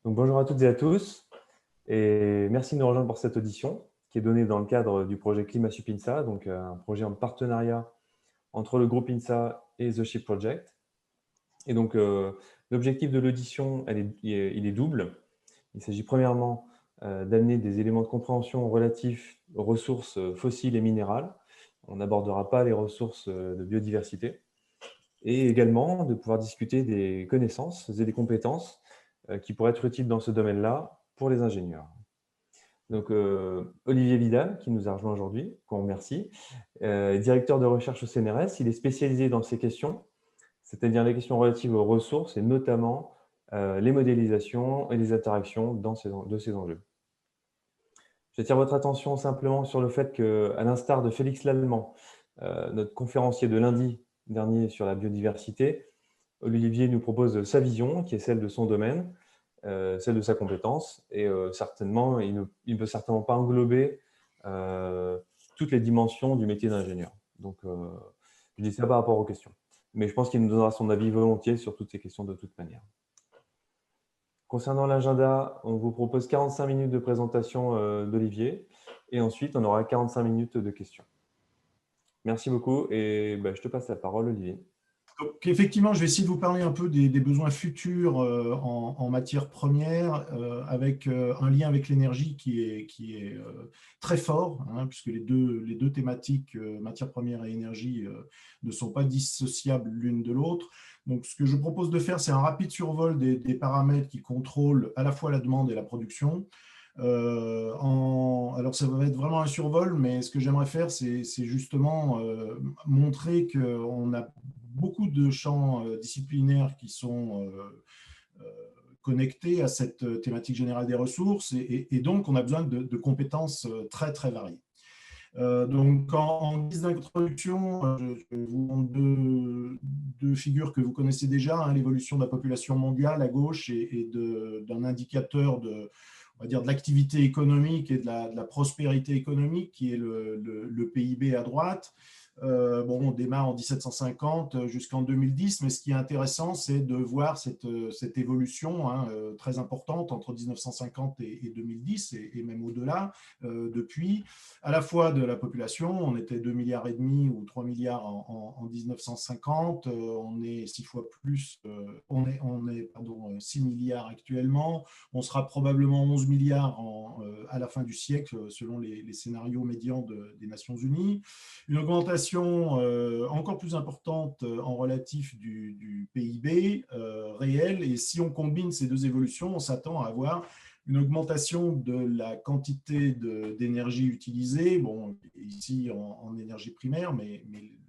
Donc, bonjour à toutes et à tous, et merci de nous rejoindre pour cette audition qui est donnée dans le cadre du projet ClimatSup INSA, donc un projet en partenariat entre le groupe INSA et The Ship Project. Et donc, l'objectif de l'audition, il est double. Il s'agit premièrement d'amener des éléments de compréhension relatifs aux ressources fossiles et minérales. On n'abordera pas les ressources de biodiversité. Et également de pouvoir discuter des connaissances et des compétences qui pourraient être utiles dans ce domaine-là pour les ingénieurs. Donc, Olivier Vidal, qui nous a rejoint aujourd'hui, qu'on remercie, est directeur de recherche au CNRS. Il est spécialisé dans ces questions, c'est-à-dire les questions relatives aux ressources et notamment les modélisations et les interactions de ces enjeux. J'attire votre attention simplement sur le fait qu'à l'instar de Félix Lallemand, notre conférencier de lundi dernier sur la biodiversité, Olivier nous propose sa vision, qui est celle de son domaine, celle de sa compétence, et certainement, il ne peut certainement pas englober toutes les dimensions du métier d'ingénieur. Donc, je dis ça par rapport aux questions. Mais je pense qu'il nous donnera son avis volontiers sur toutes ces questions de toute manière. Concernant l'agenda, on vous propose 45 minutes de présentation d'Olivier, et ensuite, on aura 45 minutes de questions. Merci beaucoup, et je te passe la parole, Olivier. Donc, effectivement, je vais essayer de vous parler un peu des besoins futurs en matière première, avec un lien avec l'énergie qui est très fort, hein, puisque les deux thématiques, matière première et énergie, ne sont pas dissociables l'une de l'autre. Donc, ce que je propose de faire, c'est un rapide survol des paramètres qui contrôlent à la fois la demande et la production. Alors, ça va être vraiment un survol, mais ce que j'aimerais faire, c'est justement montrer qu'on a beaucoup de champs disciplinaires qui sont connectés à cette thématique générale des ressources, et donc on a besoin de compétences très, très variées. Donc, en guise d'introduction, je vous montre deux figures que vous connaissez déjà, hein, l'évolution de la population mondiale à gauche et d'un indicateur on va dire, de l'activité économique et de la prospérité économique, qui est le PIB à droite. On démarre en 1750 jusqu'en 2010, mais ce qui est intéressant, c'est de voir cette évolution, hein, très importante entre 1950 et 2010, et même au-delà, depuis, à la fois de la population. On était 2,5 milliards ou 3 milliards en 1950, on est 6 fois plus, on est 6 milliards actuellement, on sera probablement 11 milliards à la fin du siècle, selon les scénarios médians des Nations Unies. Une augmentation encore plus importante en relatif du PIB réel, et si on combine ces deux évolutions, on s'attend à avoir une augmentation de la quantité d'énergie utilisée, bon, ici en énergie primaire, mais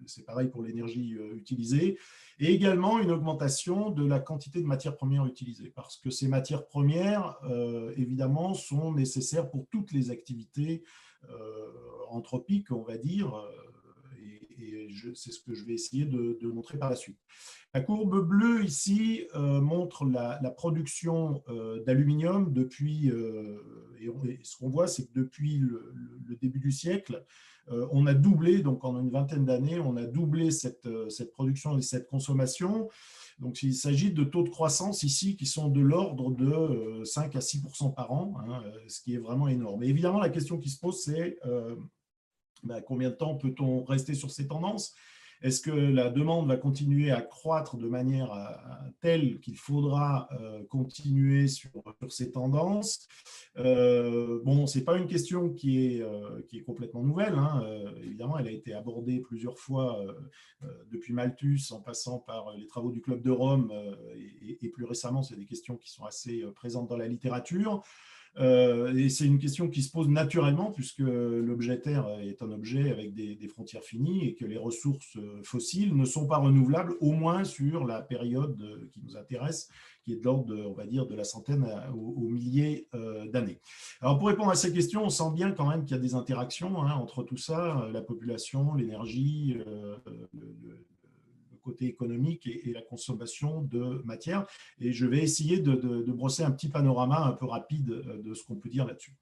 c'est pareil pour l'énergie utilisée, et également une augmentation de la quantité de matières premières utilisées, parce que ces matières premières, évidemment, sont nécessaires pour toutes les activités anthropiques, on va dire, et c'est ce que je vais essayer de montrer par la suite. La courbe bleue ici montre la production d'aluminium depuis, et ce qu'on voit, c'est que depuis le début du siècle, on a doublé, donc en une vingtaine d'années, on a doublé cette production et cette consommation. Donc, il s'agit de taux de croissance ici qui sont de l'ordre de 5 à 6% par an, hein, ce qui est vraiment énorme. Et évidemment, la question qui se pose, c'est combien de temps peut-on rester sur ces tendances? Est-ce que la demande va continuer à croître de manière telle qu'il faudra continuer sur ces tendances? Ce n'est pas une question qui est complètement nouvelle, hein. Évidemment, elle a été abordée plusieurs fois depuis Malthus, en passant par les travaux du Club de Rome, et plus récemment, c'est des questions qui sont assez présentes dans la littérature. Et c'est une question qui se pose naturellement, puisque l'objet Terre est un objet avec des frontières finies, et que les ressources fossiles ne sont pas renouvelables, au moins sur la période qui nous intéresse, qui est de l'ordre, on va dire, de la centaine aux milliers d'années. Alors, pour répondre à ces questions, on sent bien quand même qu'il y a des interactions, hein, entre tout ça, la population, l'énergie, le côté économique et la consommation de matière. Et je vais essayer de brosser un petit panorama un peu rapide de ce qu'on peut dire là-dessus.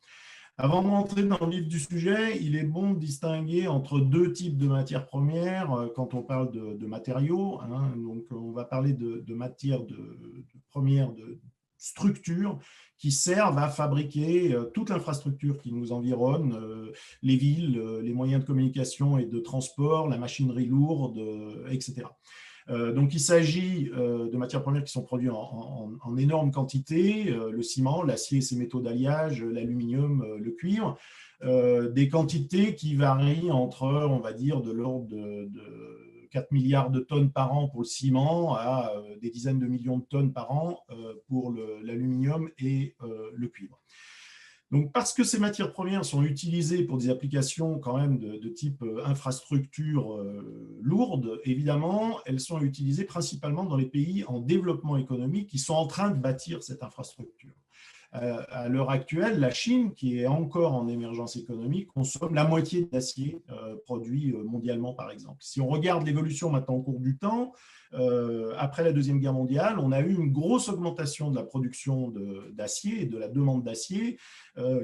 Avant d'entrer dans le vif du sujet, il est bon de distinguer entre deux types de matières premières quand on parle de matériaux, hein. Donc, on va parler de matières premières structures qui servent à fabriquer toute l'infrastructure qui nous environne, les villes, les moyens de communication et de transport, la machinerie lourde, etc. Donc, il s'agit de matières premières qui sont produites en énorme quantité, le ciment, l'acier et ses métaux d'alliage, l'aluminium, le cuivre, des quantités qui varient entre, on va dire, de l'ordre de 4 milliards de tonnes par an pour le ciment à des dizaines de millions de tonnes par an pour l'aluminium et le cuivre. Donc, parce que ces matières premières sont utilisées pour des applications quand même de type infrastructure lourde, évidemment, elles sont utilisées principalement dans les pays en développement économique qui sont en train de bâtir cette infrastructure. À l'heure actuelle, la Chine, qui est encore en émergence économique, consomme la moitié de l'acier produit mondialement, par exemple. Si on regarde l'évolution maintenant au cours du temps, après la Deuxième Guerre mondiale, on a eu une grosse augmentation de la production d'acier et de la demande d'acier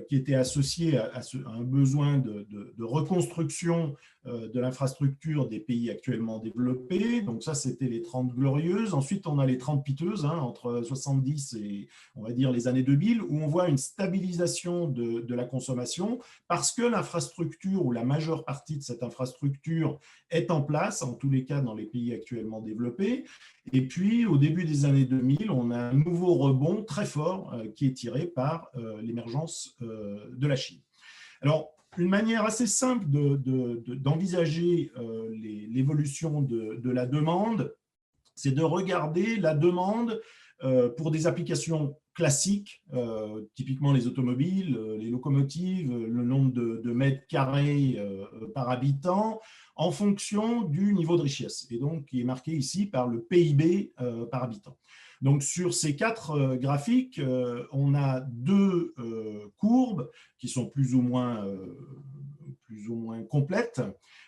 qui était associée à un besoin de reconstruction de l'infrastructure des pays actuellement développés. Donc ça, c'était les 30 glorieuses. Ensuite, on a les 30 piteuses, entre 70 et, on va dire, les années 2000, où on voit une stabilisation de la consommation parce que l'infrastructure ou la majeure partie de cette infrastructure est en place, en tous les cas dans les pays actuellement développés. Et puis, au début des années 2000, on a un nouveau rebond très fort qui est tiré par l'émergence de la Chine. Alors, une manière assez simple d'envisager l'évolution de la demande, c'est de regarder la demande pour des applications classiques, typiquement les automobiles, les locomotives, le nombre de mètres carrés par habitant, en fonction du niveau de richesse, et donc qui est marqué ici par le PIB par habitant. Donc, sur ces 4 graphiques, on a 2 courbes qui sont plus ou moins complètes.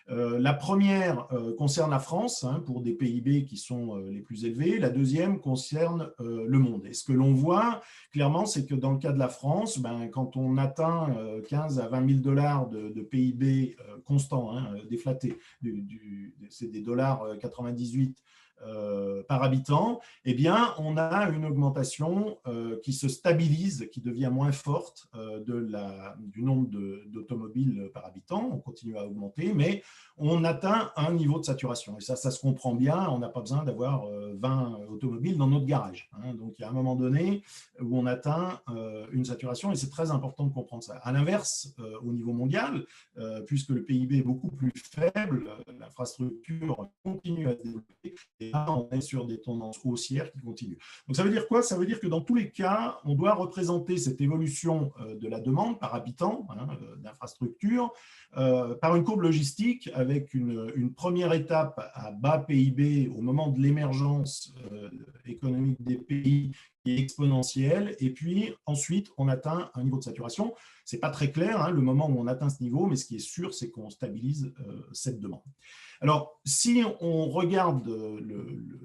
La première concerne la France, pour des PIB qui sont les plus élevés. La deuxième concerne le monde. Et ce que l'on voit clairement, c'est que dans le cas de la France, quand on atteint 15 à 20 000 dollars de PIB constant, déflaté, c'est des dollars 98 par habitant, eh bien, on a une augmentation qui se stabilise, qui devient moins forte du nombre d'automobiles par habitant. On continue à augmenter, mais on atteint un niveau de saturation. Et ça se comprend bien, on n'a pas besoin d'avoir 20 automobiles dans notre garage. Donc, il y a un moment donné où on atteint une saturation, et c'est très important de comprendre ça. À l'inverse, au niveau mondial, puisque le PIB est beaucoup plus faible, l'infrastructure continue à se développer, et là, on est sur des tendances haussières qui continuent. Donc, ça veut dire quoi? Ça veut dire que dans tous les cas, on doit représenter cette évolution de la demande par habitant d'infrastructure par une courbe logistique avec une première étape à bas PIB au moment de l'émergence économique des pays qui est exponentielle, et puis ensuite on atteint un niveau de saturation. Ce n'est pas très clair le moment où on atteint ce niveau, mais ce qui est sûr, c'est qu'on stabilise cette demande. Alors, si on regarde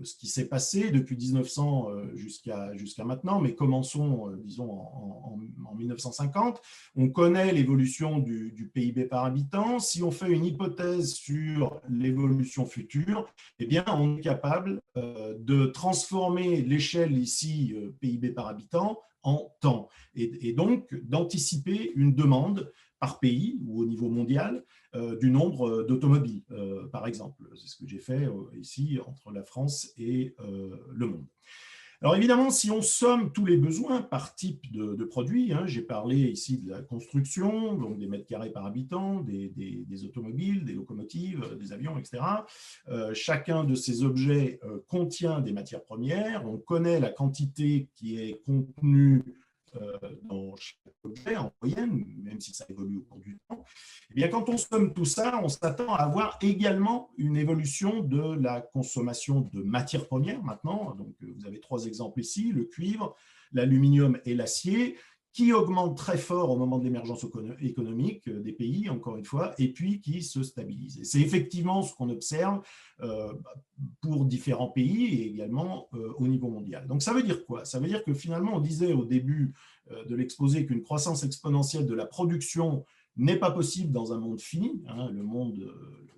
ce qui s'est passé depuis 1900 jusqu'à maintenant, mais commençons, disons, en 1950, on connaît l'évolution du PIB par habitant. Si on fait une hypothèse sur l'évolution future, eh bien, on est capable de transformer l'échelle ici, PIB par habitant, en temps, et donc d'anticiper une demande par pays ou au niveau mondial du nombre d'automobiles, par exemple. C'est ce que j'ai fait ici entre la France et le monde. Alors évidemment, si on somme tous les besoins par type de produit, j'ai parlé ici de la construction, donc des mètres carrés par habitant, des automobiles, des locomotives, des avions, etc. Chacun de ces objets contient des matières premières. On connaît la quantité qui est contenue dans chaque objet en moyenne, même si ça évolue au cours du temps. Et bien, quand on somme tout ça, on s'attend à avoir également une évolution de la consommation de matières premières maintenant. Donc, vous avez 3 exemples ici, le cuivre, l'aluminium et l'acier, qui augmente très fort au moment de l'émergence économique des pays, encore une fois, et puis qui se stabilise. Et c'est effectivement ce qu'on observe pour différents pays et également au niveau mondial. Donc ça veut dire quoi? Ça veut dire que finalement, on disait au début de l'exposé qu'une croissance exponentielle de la production n'est pas possible dans un monde fini, le monde,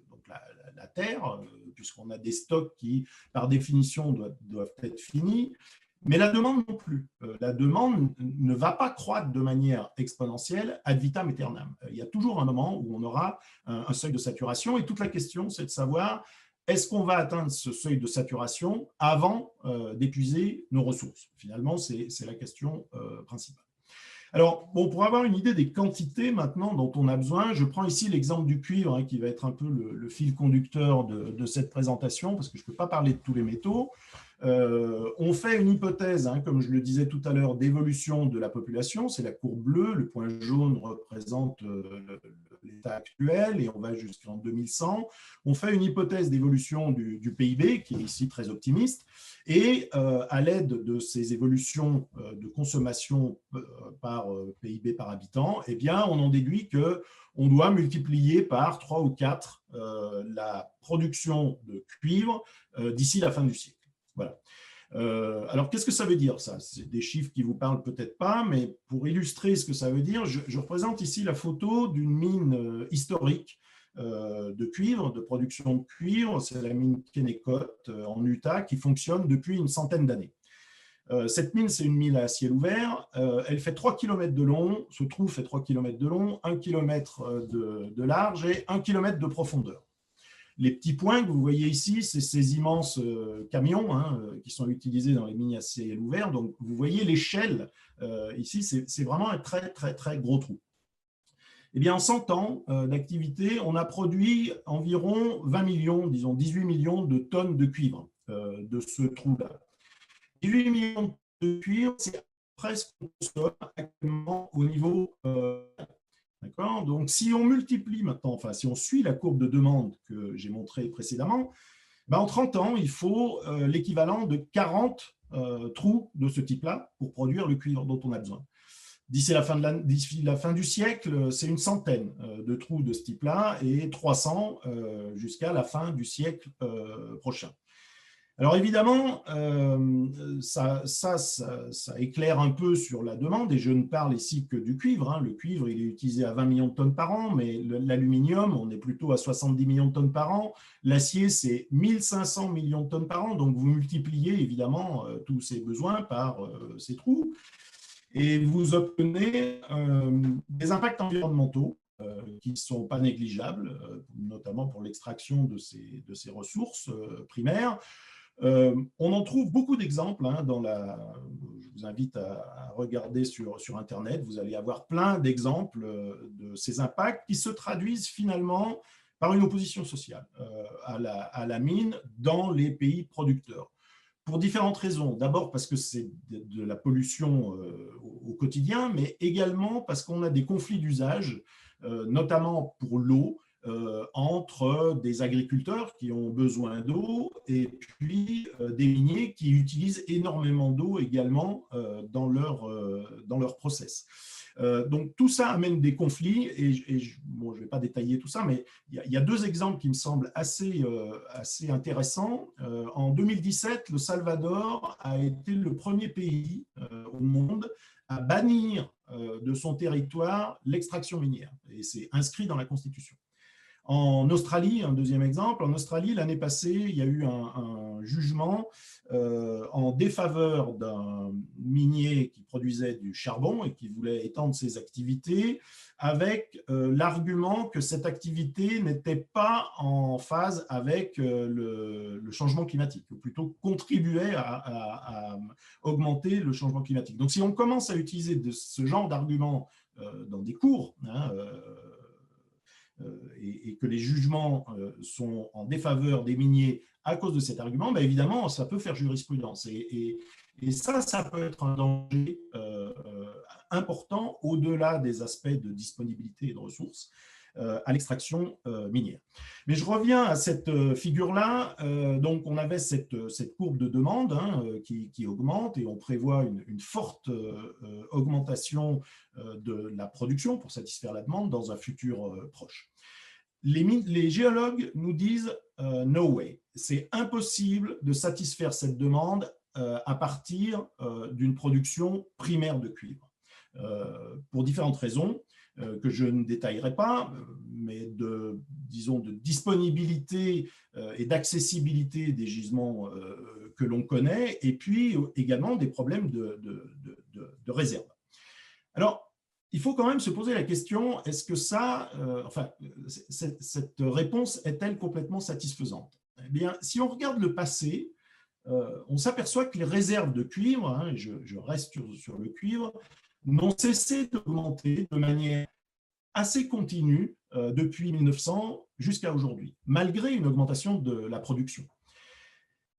donc la Terre, puisqu'on a des stocks qui, par définition, doivent être finis. Mais la demande non plus. La demande ne va pas croître de manière exponentielle ad vitam aeternam. Il y a toujours un moment où on aura un seuil de saturation et toute la question, c'est de savoir est-ce qu'on va atteindre ce seuil de saturation avant d'épuiser nos ressources. Finalement, c'est la question principale. Alors, bon, pour avoir une idée des quantités maintenant dont on a besoin, je prends ici l'exemple du cuivre, hein, qui va être un peu le fil conducteur de cette présentation, parce que je ne peux pas parler de tous les métaux. On fait une hypothèse, hein, comme je le disais tout à l'heure, d'évolution de la population. C'est la courbe bleue, le point jaune représente l'état actuel et on va jusqu'en 2100. On fait une hypothèse d'évolution du PIB, qui est ici très optimiste, et à l'aide de ces évolutions de consommation par PIB par habitant, eh bien, on en déduit qu'on doit multiplier par 3 ou 4 la production de cuivre d'ici la fin du siècle. Voilà. Alors, qu'est-ce que ça veut dire, ça? C'est des chiffres qui ne vous parlent peut-être pas, mais pour illustrer ce que ça veut dire, je représente ici la photo d'une mine historique de cuivre, de production de cuivre. C'est la mine Kennecott en Utah qui fonctionne depuis une centaine d'années. Cette mine, c'est une mine à ciel ouvert. Elle fait 3 km de long, ce trou fait 3 km de long, 1 km de large et 1 km de profondeur. Les petits points que vous voyez ici, c'est ces immenses camions, hein, qui sont utilisés dans les mines à ciel ouvert. Donc, vous voyez l'échelle ici, c'est vraiment un très, très, très gros trou. Eh bien, en 100 ans d'activité, on a produit environ 20 millions, disons 18 millions de tonnes de cuivre de ce trou-là. 18 millions de cuivre, c'est presque ce qu'on consomme actuellement au niveau d'accord. Donc, si on multiplie maintenant, enfin, si on suit la courbe de demande que j'ai montrée précédemment, ben, en 30 ans, il faut l'équivalent de 40 trous de ce type-là pour produire le cuivre dont on a besoin. D'ici la fin du siècle, c'est une centaine de trous de ce type-là et 300 jusqu'à la fin du siècle prochain. Alors évidemment, ça éclaire un peu sur la demande, et je ne parle ici que du cuivre. Hein. Le cuivre, il est utilisé à 20 millions de tonnes par an, mais l'aluminium, on est plutôt à 70 millions de tonnes par an. L'acier, c'est 1500 millions de tonnes par an, donc vous multipliez évidemment tous ces besoins par ces trous, et vous obtenez des impacts environnementaux qui ne sont pas négligeables, notamment pour l'extraction de ces ressources primaires. On en trouve beaucoup d'exemples hein, je vous invite à regarder sur Internet, vous allez avoir plein d'exemples de ces impacts qui se traduisent finalement par une opposition sociale à la mine dans les pays producteurs. Pour différentes raisons. D'abord parce que c'est de la pollution au quotidien, mais également parce qu'on a des conflits d'usage, notamment pour l'eau, entre des agriculteurs qui ont besoin d'eau et puis des miniers qui utilisent énormément d'eau également dans leur process. Donc tout ça amène des conflits et bon, je ne vais pas détailler tout ça, mais il y a deux exemples qui me semblent assez intéressants. En 2017, le Salvador a été le premier pays au monde à bannir de son territoire l'extraction minière et c'est inscrit dans la Constitution. En Australie, un deuxième exemple, en Australie, l'année passée, il y a eu un jugement en défaveur d'un minier qui produisait du charbon et qui voulait étendre ses activités avec l'argument que cette activité n'était pas en phase avec le changement climatique, ou plutôt contribuait à augmenter le changement climatique. Donc, si on commence à utiliser ce genre d'arguments dans des cours, hein, et que les jugements sont en défaveur des miniers à cause de cet argument, ben évidemment, ça peut faire jurisprudence. Et ça peut être un danger important au-delà des aspects de disponibilité et de ressources à l'extraction minière. Mais je reviens à cette figure-là. Donc, on avait cette courbe de demande hein, qui augmente et on prévoit une forte augmentation de la production pour satisfaire la demande dans un futur proche. Les géologues nous disent no way, c'est impossible de satisfaire cette demande à partir d'une production primaire de cuivre. Pour différentes raisons que je ne détaillerai pas, mais disons de disponibilité et d'accessibilité des gisements que l'on connaît, et puis également des problèmes de réserve. Alors, il faut quand même se poser la question, est-ce que cette réponse est-elle complètement satisfaisante? Eh bien, si on regarde le passé, on s'aperçoit que les réserves de cuivre, hein, et je reste sur le cuivre, n'ont cessé d'augmenter de manière assez continue depuis 1900 jusqu'à aujourd'hui, malgré une augmentation de la production.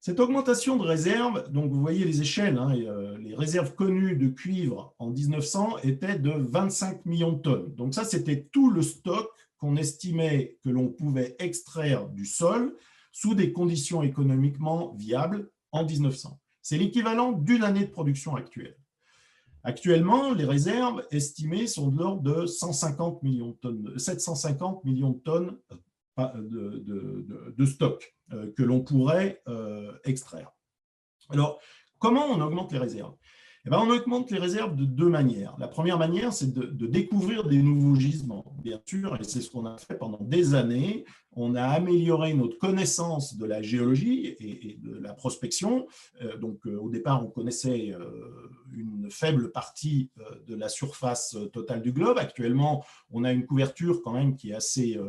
Cette augmentation de réserves, donc vous voyez les échelles, hein, les réserves connues de cuivre en 1900 étaient de 25 millions de tonnes. Donc ça, c'était tout le stock qu'on estimait que l'on pouvait extraire du sol sous des conditions économiquement viables en 1900. C'est l'équivalent d'une année de production actuelle. Actuellement, les réserves estimées sont de l'ordre de 150 millions de tonnes, 750 millions de tonnes de stock que l'on pourrait extraire. Alors, comment on augmente les réserves? Eh bien, on augmente les réserves de deux manières. La première manière, c'est de découvrir des nouveaux gisements, bien sûr, et c'est ce qu'on a fait pendant des années. On a amélioré notre connaissance de la géologie et de la prospection. Donc, au départ, on connaissait une faible partie de la surface totale du globe. Actuellement, on a une couverture quand même qui est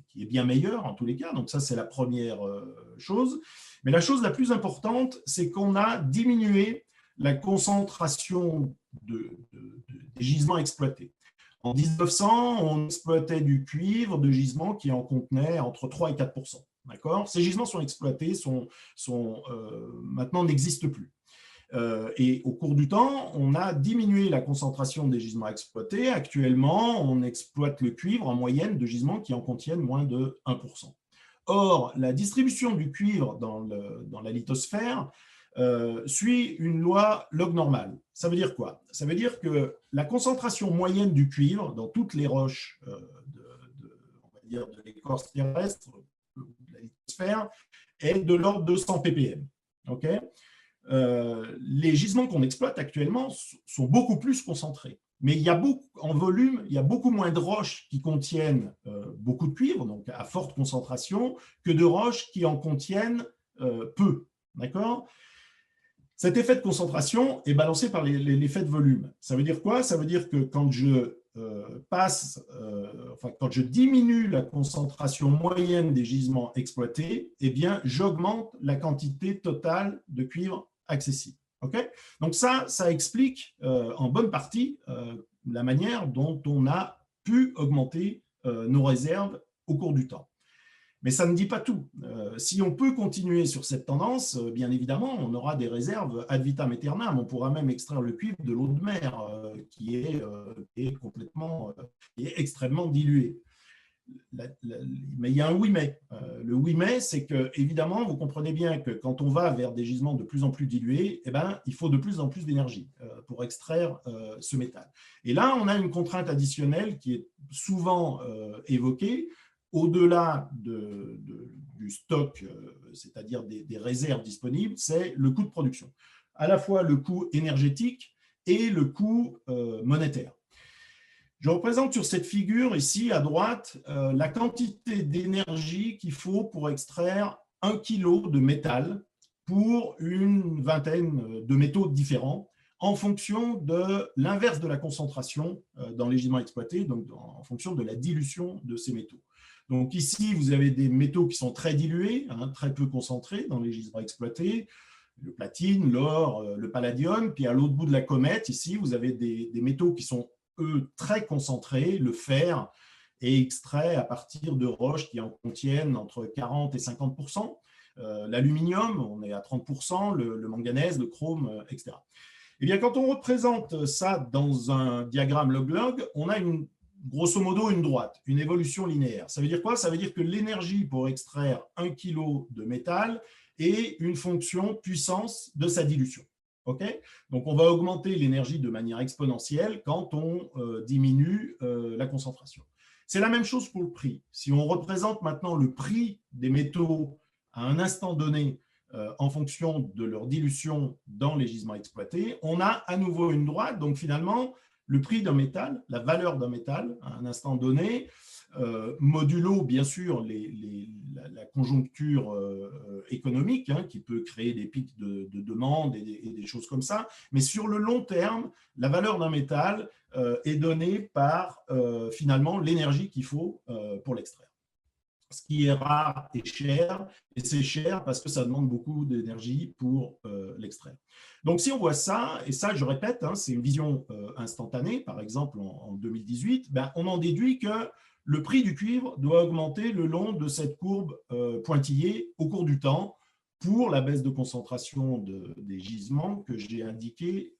qui est bien meilleure en tous les cas. Donc, ça, c'est la première chose. Mais la chose la plus importante, c'est qu'on a diminué la concentration des gisements exploités. En 1900, on exploitait du cuivre de gisements qui en contenaient entre 3 et 4 %. Ces gisements sont exploités, maintenant n'existent plus. Et au cours du temps, on a diminué la concentration des gisements exploités. Actuellement, on exploite le cuivre en moyenne de gisements qui en contiennent moins de 1 %. Or, la distribution du cuivre dans la lithosphère suit une loi log normale. Ça veut dire quoi? Ça veut dire que la concentration moyenne du cuivre dans toutes les roches on va dire de l'écorce terrestre, de la lithosphère, est de l'ordre de 100 ppm. Okay, les gisements qu'on exploite actuellement sont beaucoup plus concentrés. Mais en volume, il y a beaucoup moins de roches qui contiennent beaucoup de cuivre, donc à forte concentration, que de roches qui en contiennent peu. D'accord? Cet effet de concentration est balancé par l'effet de volume. Ça veut dire quoi? Ça veut dire que quand quand je diminue la concentration moyenne des gisements exploités, eh bien, j'augmente la quantité totale de cuivre accessible. Okay? Donc ça explique en bonne partie la manière dont on a pu augmenter nos réserves au cours du temps. Mais ça ne dit pas tout. Si on peut continuer sur cette tendance, bien évidemment, on aura des réserves ad vitam aeternam. On pourra même extraire le cuivre de l'eau de mer qui est extrêmement diluée. Mais il y a un oui mais. Le oui mais, c'est que, évidemment, vous comprenez bien que quand on va vers des gisements de plus en plus dilués, eh ben, il faut de plus en plus d'énergie pour extraire ce métal. Et là, on a une contrainte additionnelle qui est souvent évoquée. Au-delà du stock, c'est-à-dire des réserves disponibles, c'est le coût de production. À la fois le coût énergétique et le coût monétaire. Je représente sur cette figure ici à droite la quantité d'énergie qu'il faut pour extraire 1 kg de métal pour une vingtaine de métaux différents en fonction de l'inverse de la concentration dans les gisements exploités, donc en fonction de la dilution de ces métaux. Donc ici, vous avez des métaux qui sont très dilués, hein, très peu concentrés dans les gisements exploités, le platine, l'or, le palladium. Puis à l'autre bout de la comète, ici, vous avez des métaux qui sont, eux, très concentrés. Le fer est extrait à partir de roches qui en contiennent entre 40 et 50 %. L'aluminium, on est à 30 %, le manganèse, le chrome, etc. Eh bien, quand on représente ça dans un diagramme log-log, on a grosso modo une droite, une évolution linéaire. Ça veut dire quoi? Ça veut dire que l'énergie pour extraire 1 kg de métal est une fonction puissance de sa dilution. Okay? Donc, on va augmenter l'énergie de manière exponentielle quand on diminue la concentration. C'est la même chose pour le prix. Si on représente maintenant le prix des métaux à un instant donné en fonction de leur dilution dans les gisements exploités, on a à nouveau une droite. Donc, finalement, le prix d'un métal, la valeur d'un métal à un instant donné, modulo bien sûr la conjoncture économique qui peut créer des pics de demande et des choses comme ça, mais sur le long terme, la valeur d'un métal est donnée par finalement l'énergie qu'il faut pour l'extraire. Ce qui est rare et cher, et c'est cher parce que ça demande beaucoup d'énergie pour l'extraire. Donc si on voit ça, et ça je répète, c'est une vision instantanée, par exemple en 2018, on en déduit que le prix du cuivre doit augmenter le long de cette courbe pointillée au cours du temps pour la baisse de concentration des gisements que j'ai indiqué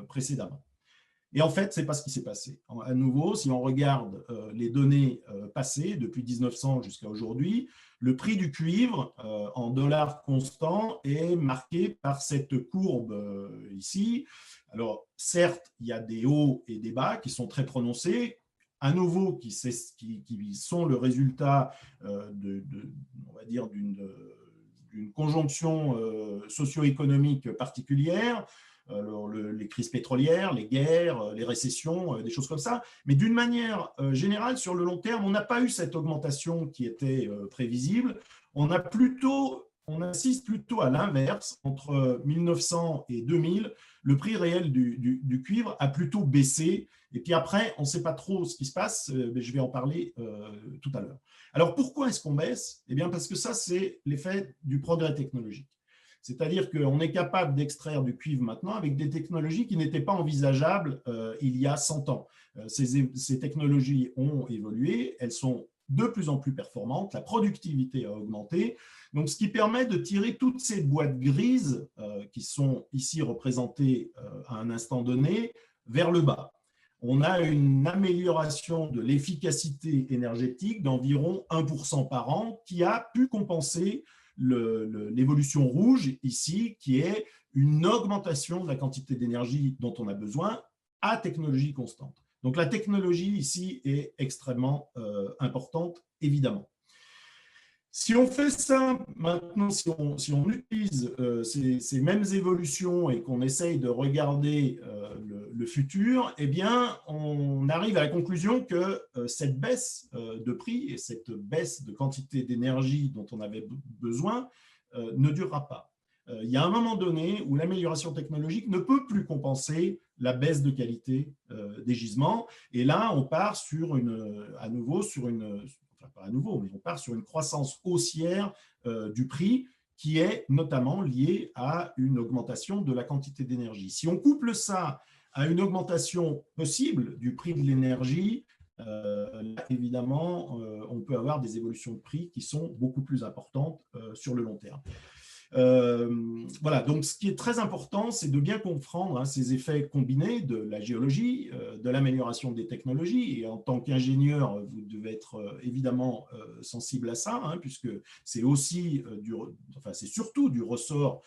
précédemment. Et en fait, ce n'est pas ce qui s'est passé. À nouveau, si on regarde les données passées, depuis 1900 jusqu'à aujourd'hui, le prix du cuivre en dollars constants est marqué par cette courbe ici. Alors, certes, il y a des hauts et des bas qui sont très prononcés, à nouveau, qui sont le résultat on va dire, d'une conjonction socio-économique particulière. Alors, les crises pétrolières, les guerres, les récessions, des choses comme ça. Mais d'une manière générale, sur le long terme, on n'a pas eu cette augmentation qui était prévisible. On assiste plutôt à l'inverse. Entre 1900 et 2000, le prix réel du cuivre a plutôt baissé. Et puis après, on ne sait pas trop ce qui se passe, mais je vais en parler tout à l'heure. Alors, pourquoi est-ce qu'on baisse? Eh bien, parce que ça, c'est l'effet du progrès technologique. C'est-à-dire qu'on est capable d'extraire du cuivre maintenant avec des technologies qui n'étaient pas envisageables il y a 100 ans. Ces technologies ont évolué, elles sont de plus en plus performantes, la productivité a augmenté, donc ce qui permet de tirer toutes ces boîtes grises qui sont ici représentées à un instant donné vers le bas. On a une amélioration de l'efficacité énergétique d'environ 1% par an qui a pu compenser l'évolution rouge ici, qui est une augmentation de la quantité d'énergie dont on a besoin à technologie constante. Donc la technologie ici est extrêmement importante, évidemment. Si on fait ça maintenant, si on utilise ces mêmes évolutions et qu'on essaye de regarder le futur, eh bien, on arrive à la conclusion que cette baisse de prix et cette baisse de quantité d'énergie dont on avait besoin ne durera pas. Il y a un moment donné où l'amélioration technologique ne peut plus compenser la baisse de qualité des gisements. Et là, on part à nouveau sur une croissance haussière du prix qui est notamment liée à une augmentation de la quantité d'énergie. Si on couple ça à une augmentation possible du prix de l'énergie, évidemment, on peut avoir des évolutions de prix qui sont beaucoup plus importantes sur le long terme. Voilà, donc ce qui est très important, c'est de bien comprendre ces effets combinés de la géologie, de l'amélioration des technologies. Et en tant qu'ingénieur, vous devez être évidemment sensible à ça, puisque c'est aussi c'est surtout du ressort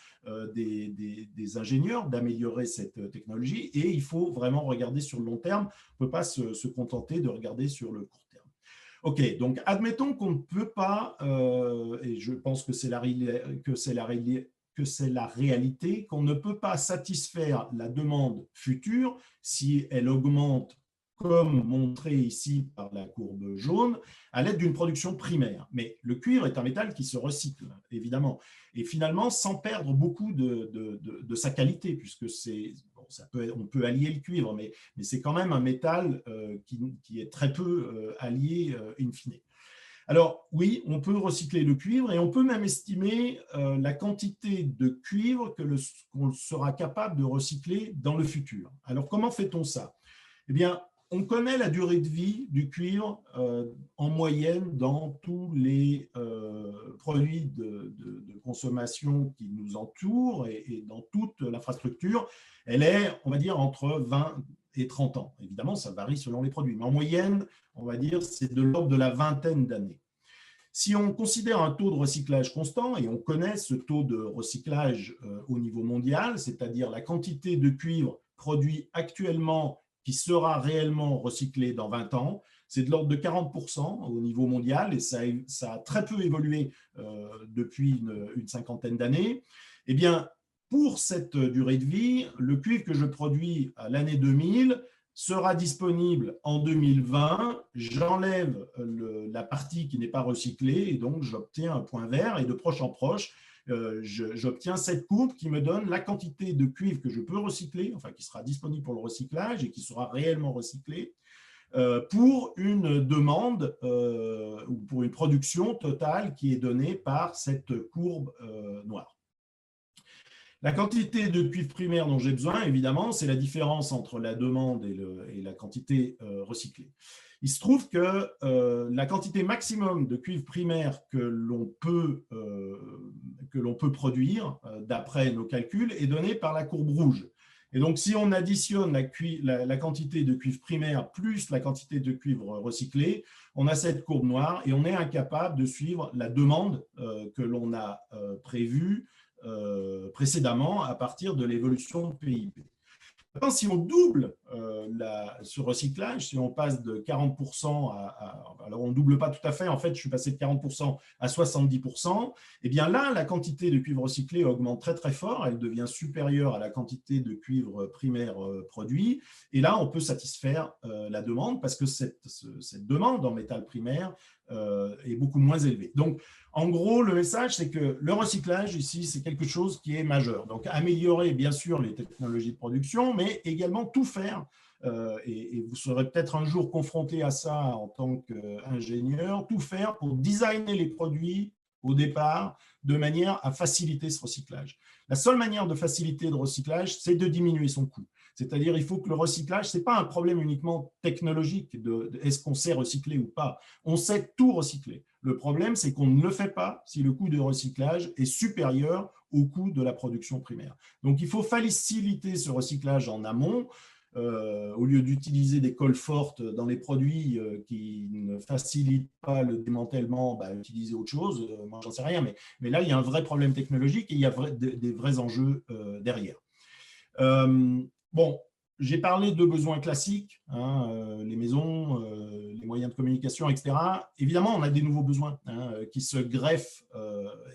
des ingénieurs d'améliorer cette technologie. Et il faut vraiment regarder sur le long terme. On ne peut pas se contenter de regarder sur le court terme. OK, donc admettons qu'on ne peut pas, et je pense que c'est la réalité, qu'on ne peut pas satisfaire la demande future si elle augmente, comme montré ici par la courbe jaune, à l'aide d'une production primaire. Mais le cuivre est un métal qui se recycle, évidemment, et finalement sans perdre beaucoup de sa qualité, puisque on peut allier le cuivre, mais c'est quand même un métal qui est très peu allié in fine. Alors oui, on peut recycler le cuivre et on peut même estimer la quantité de cuivre qu'on sera capable de recycler dans le futur. Alors comment fait-on ça? Eh bien, on connaît la durée de vie du cuivre en moyenne dans tous les produits de consommation qui nous entourent et dans toute l'infrastructure. Elle est, on va dire, entre 20 et 30 ans. Évidemment, ça varie selon les produits, mais en moyenne, on va dire, c'est de l'ordre de la vingtaine d'années. Si on considère un taux de recyclage constant, et on connaît ce taux de recyclage au niveau mondial, c'est-à-dire la quantité de cuivre produit actuellement qui sera réellement recyclé dans 20 ans, c'est de l'ordre de 40% au niveau mondial, et ça a très peu évolué depuis une cinquantaine d'années. Eh bien, pour cette durée de vie, le cuivre que je produis à l'année 2000 sera disponible en 2020, j'enlève la partie qui n'est pas recyclée et donc j'obtiens un point vert et de proche en proche, j'obtiens cette courbe qui me donne la quantité de cuivre que je peux recycler, enfin qui sera disponible pour le recyclage et qui sera réellement recyclé pour une demande ou pour une production totale qui est donnée par cette courbe noire. La quantité de cuivre primaire dont j'ai besoin, évidemment, c'est la différence entre la demande et la quantité recyclée. Il se trouve que la quantité maximum de cuivre primaire que l'on peut produire, d'après nos calculs, est donnée par la courbe rouge. Et donc, si on additionne la quantité de cuivre primaire plus la quantité de cuivre recyclé, on a cette courbe noire et on est incapable de suivre la demande que l'on a prévue précédemment à partir de l'évolution de PIB. Maintenant, si on double ce recyclage, si on passe de 40% alors on ne double pas tout à fait, en fait, je suis passé de 40% à 70%, et bien là, la quantité de cuivre recyclé augmente très très fort, elle devient supérieure à la quantité de cuivre primaire produit, et là, on peut satisfaire la demande parce que cette demande en métal primaire est beaucoup moins élevée. Donc, en gros, le message, c'est que le recyclage, ici, c'est quelque chose qui est majeur. Donc, améliorer, bien sûr, les technologies de production, mais également tout faire, et vous serez peut-être un jour confronté à ça en tant qu'ingénieur, tout faire pour designer les produits au départ de manière à faciliter ce recyclage. La seule manière de faciliter le recyclage, c'est de diminuer son coût. C'est-à-dire il faut que le recyclage, ce n'est pas un problème uniquement technologique de est-ce qu'on sait recycler ou pas. On sait tout recycler. Le problème, c'est qu'on ne le fait pas si le coût de recyclage est supérieur au coût de la production primaire. Donc, il faut faciliter ce recyclage en amont. Au lieu d'utiliser des colles fortes dans les produits qui ne facilitent pas le démantèlement, utiliser autre chose. Moi, j'en sais rien, mais là, il y a un vrai problème technologique et il y a des vrais enjeux derrière. Bon, j'ai parlé de besoins classiques, les maisons, les moyens de communication, etc. Évidemment, on a des nouveaux besoins qui se greffent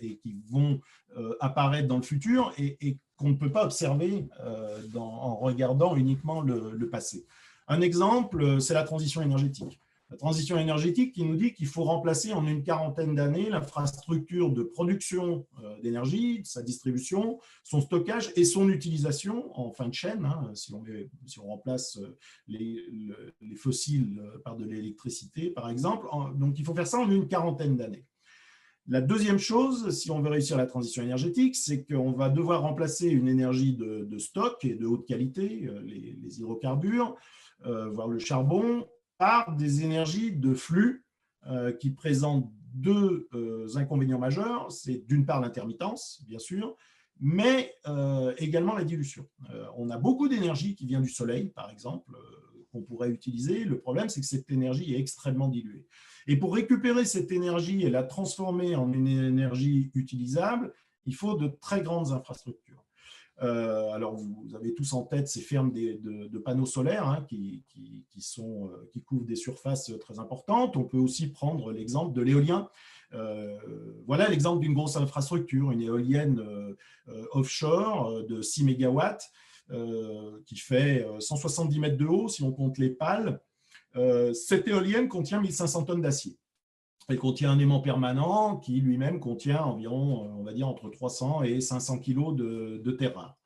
et qui vont apparaître dans le futur et qu'on ne peut pas observer en regardant uniquement le passé. Un exemple, c'est la transition énergétique. La transition énergétique qui nous dit qu'il faut remplacer en une quarantaine d'années l'infrastructure de production d'énergie, sa distribution, son stockage et son utilisation en fin de chaîne, si on remplace les fossiles par de l'électricité, par exemple. Donc, il faut faire ça en une quarantaine d'années. La deuxième chose, si on veut réussir la transition énergétique, c'est qu'on va devoir remplacer une énergie de stock et de haute qualité, les hydrocarbures, voire le charbon, par des énergies de flux qui présentent deux inconvénients majeurs. C'est d'une part l'intermittence, bien sûr, mais également la dilution. On a beaucoup d'énergie qui vient du soleil, par exemple, qu'on pourrait utiliser. Le problème, c'est que cette énergie est extrêmement diluée. Et pour récupérer cette énergie et la transformer en une énergie utilisable, il faut de très grandes infrastructures. Alors, vous avez tous en tête ces fermes de panneaux solaires qui couvrent des surfaces très importantes. On peut aussi prendre l'exemple de l'éolien. Voilà l'exemple d'une grosse infrastructure, une éolienne offshore de 6 mégawatts qui fait 170 mètres de haut si on compte les pales. Cette éolienne contient 1500 tonnes d'acier. Elle contient un aimant permanent qui lui-même contient environ, on va dire, entre 300 et 500 kg de terre rare.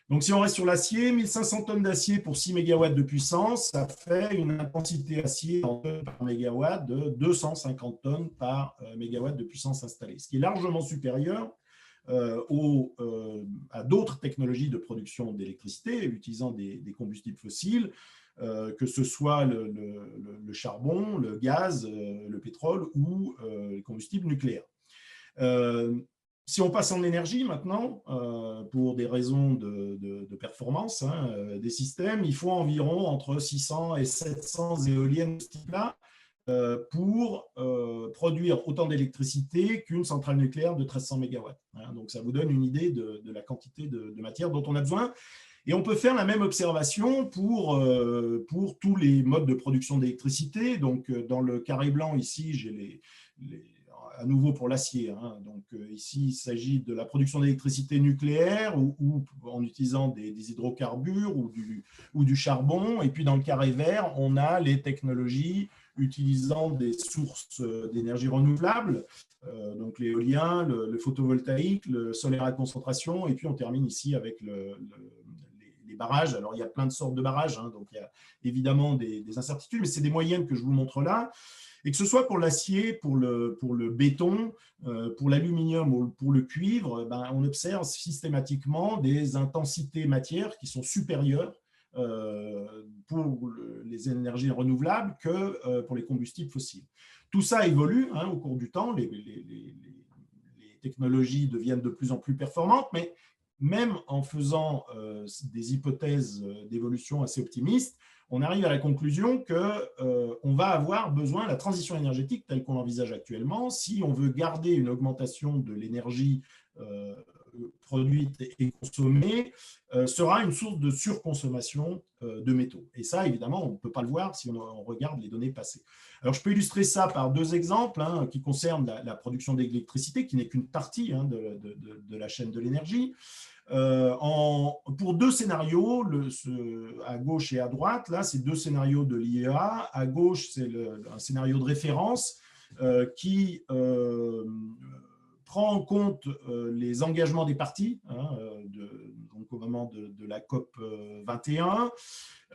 Donc, si on reste sur l'acier, 1500 tonnes d'acier pour 6 mégawatts de puissance, ça fait une intensité acier en tonnes par mégawatt de 250 tonnes par mégawatt de puissance installée, ce qui est largement supérieur à d'autres technologies de production d'électricité utilisant des combustibles fossiles, que ce soit le charbon, le gaz, le pétrole ou les combustibles nucléaires. Si on passe en énergie maintenant, pour des raisons de performance des systèmes, il faut environ entre 600 et 700 éoliennes de ce type-là pour produire autant d'électricité qu'une centrale nucléaire de 1300 mégawatts. Donc, ça vous donne une idée de la quantité de matière dont on a besoin. Et on peut faire la même observation pour tous les modes de production d'électricité. Donc, dans le carré blanc, ici, j'ai à nouveau pour l'acier. Hein. Donc, ici, il s'agit de la production d'électricité nucléaire ou en utilisant des hydrocarbures ou du charbon. Et puis, dans le carré vert, on a les technologies utilisant des sources d'énergie renouvelables, donc l'éolien, le photovoltaïque, le solaire à concentration. Et puis, on termine ici avec les barrages. Alors, il y a plein de sortes de barrages, hein, donc il y a évidemment des incertitudes, mais c'est des moyennes que je vous montre là. Et que ce soit pour l'acier, pour le béton, pour l'aluminium ou pour le cuivre, ben, on observe systématiquement des intensités matières qui sont supérieures pour les énergies renouvelables que pour les combustibles fossiles. Tout ça évolue hein, au cours du temps, les technologies deviennent de plus en plus performantes, mais même en faisant des hypothèses d'évolution assez optimistes, on arrive à la conclusion qu'on va avoir besoin, la transition énergétique telle qu'on l'envisage actuellement, si on veut garder une augmentation de l'énergie produite et consommée, sera une source de surconsommation de métaux. Et ça, évidemment, on ne peut pas le voir si on regarde les données passées. Alors, je peux illustrer ça par deux exemples hein, qui concernent la production d'électricité, qui n'est qu'une partie hein, de la chaîne de l'énergie. Pour deux scénarios, à gauche et à droite, là, c'est deux scénarios de l'IEA. À gauche, c'est un scénario de référence qui prend en compte les engagements des parties hein, donc au moment de la COP 21.